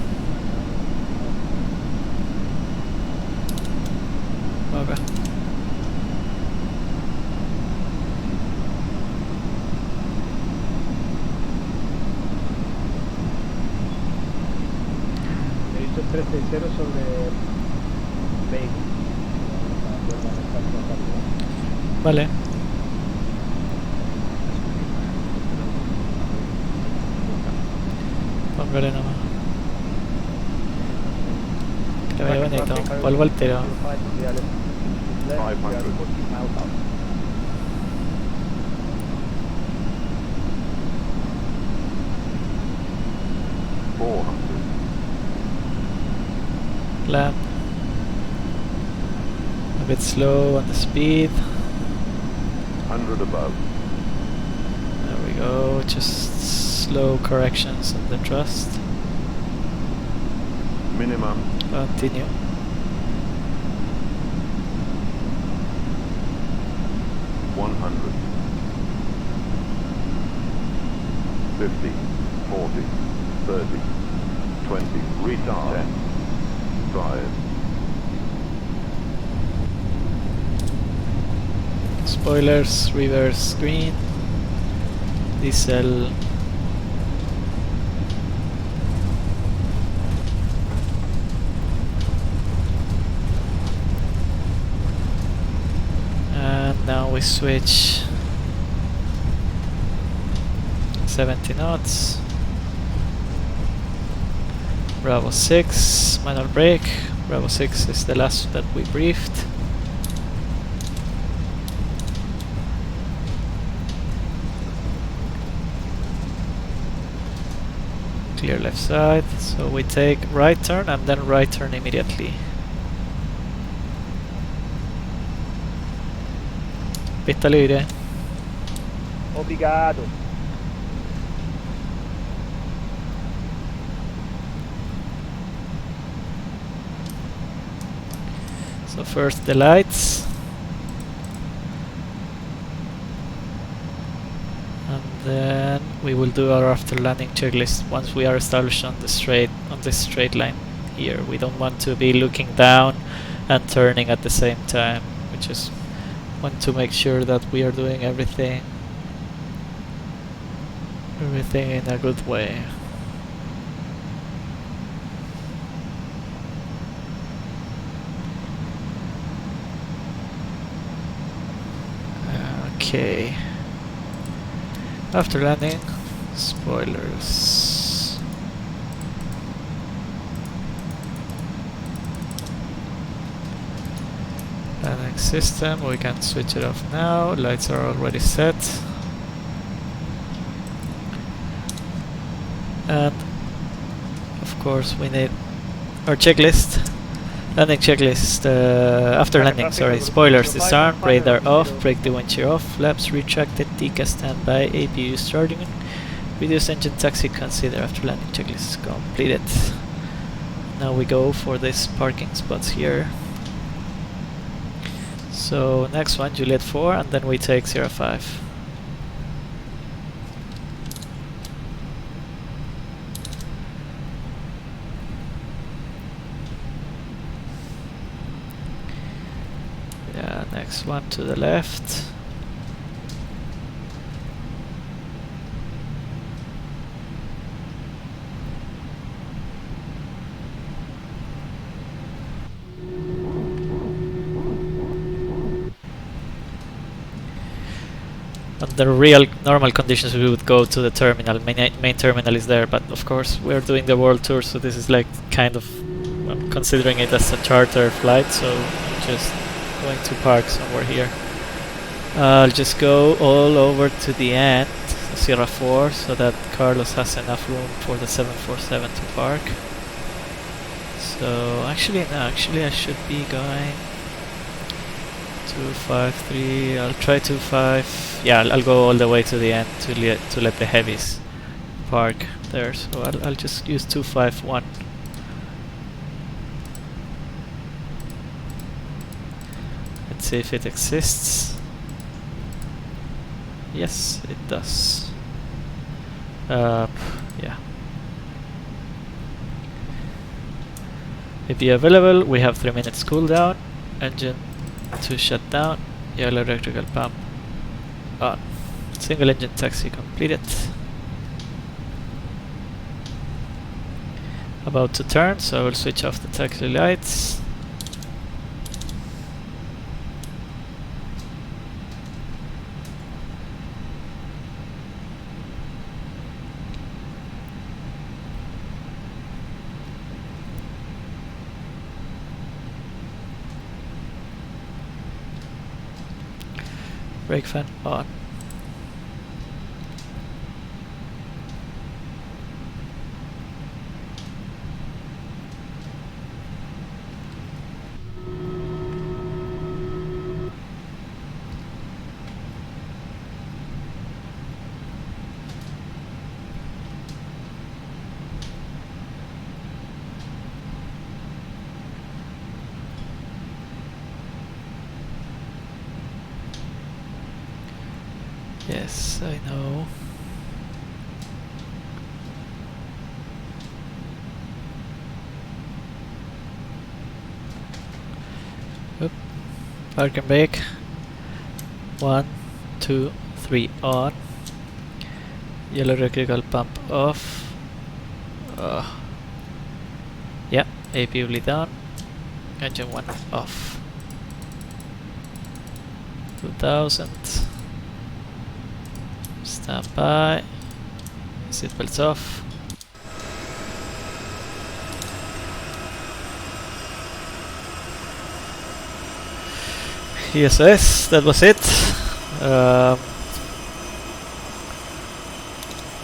0 sobre vehículo. Vale. Póngale nomás. Que vaya bonito. Vuelvo al tiro. 500. 400. Land. A bit slow on the speed. 100 above. There we go. Just slow corrections on the thrust. Minimum. Continue. $100. 50, 40, 30, 20, retard. 10, 5. Spoilers, reverse green. Diesel. And now we switch 70 knots. Bravo 6, minor brake. Bravo 6 is the last that we briefed. Clear left side, so we take right turn and then right turn immediately. Pista libre. Obrigado. So first the lights. And then we will do our after landing checklist once we are established on this straight line here. We don't want to be looking down and turning at the same time. We just want to make sure that we are doing everything in a good way. Okay. After landing, spoilers. Landing system, we can switch it off now. Lights are already set. And of course we need our checklist. Landing checklist. After landing, sorry. Spoilers disarmed, radar off, brake the windshield off, flaps retracted, TCA standby, APU starting, reduce engine taxi, consider after landing checklist completed. Now we go for these parking spots here. So next one, Juliet 4, and then we take 05. Yeah, next one to the left. Under real normal conditions we would go to the terminal, main terminal is there, but of course we're doing the world tour, so this is like kind of, I'm considering it as a charter flight, so I'm just going to park somewhere here. I'll just go all over to the end, Sierra 4, so that Carlos has enough room for the 747 to park. So actually I should be going 253. I'll try 25. Yeah, I'll go all the way to the end to let the heavies park there. So I'll just use 251. Let's see if it exists. Yes, it does. Yeah. If available, we have 3 minutes cooldown. Engine to shut down. Yellow electrical pump on. Single engine taxi completed. About to turn, so I will switch off the taxi lights. Brake fan on. Yes, I know. Oop. Park and brake. 1, 2, 3 on. Yellow electrical pump off. Yeah, APU down. Engine 1 off. 2000. Stand by. Seatbelts off. Yes, that was it.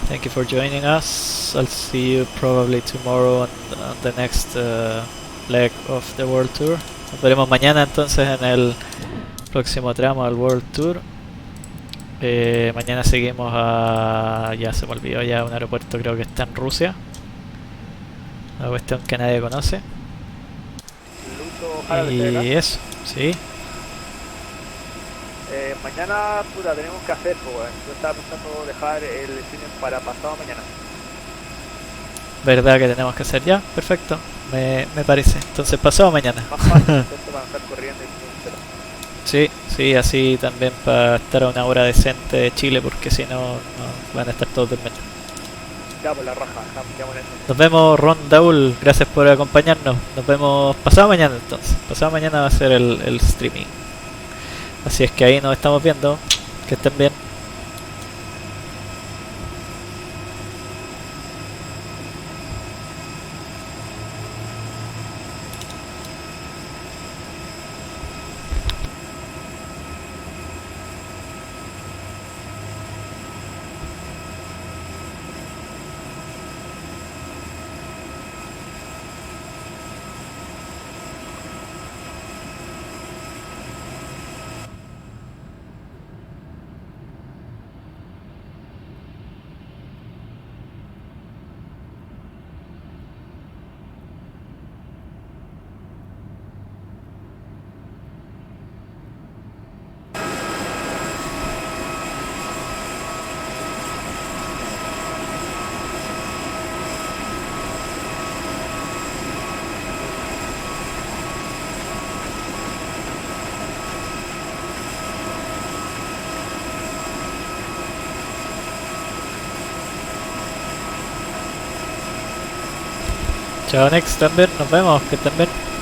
Thank you for joining us. I'll see you probably tomorrow on the next leg of the World Tour. Nos veremos mañana entonces en el próximo tramo del World Tour. Mañana seguimos a... ya se me olvidó ya un aeropuerto, creo que está en Rusia. Una cuestión que nadie conoce. Y eso, sí. Mañana, puta, tenemos que hacer, pues, yo estaba pensando dejar el streaming para pasado mañana. ¿Verdad que tenemos que hacer ya? Perfecto, me parece. Entonces pasado mañana. Más fácil, ¿cierto? Para estar corriendo y etcétera. Sí, sí, así también para estar a una hora decente de Chile, porque si no, no van a estar todos durmiendo. Ya, por la raja, quedamos en eso. Nos vemos, Ron Daul, gracias por acompañarnos. Nos vemos pasado mañana entonces. Pasado mañana va a ser el streaming. Así es que ahí nos estamos viendo. Que estén bien. Chao Next también, nos vemos, que estén bien.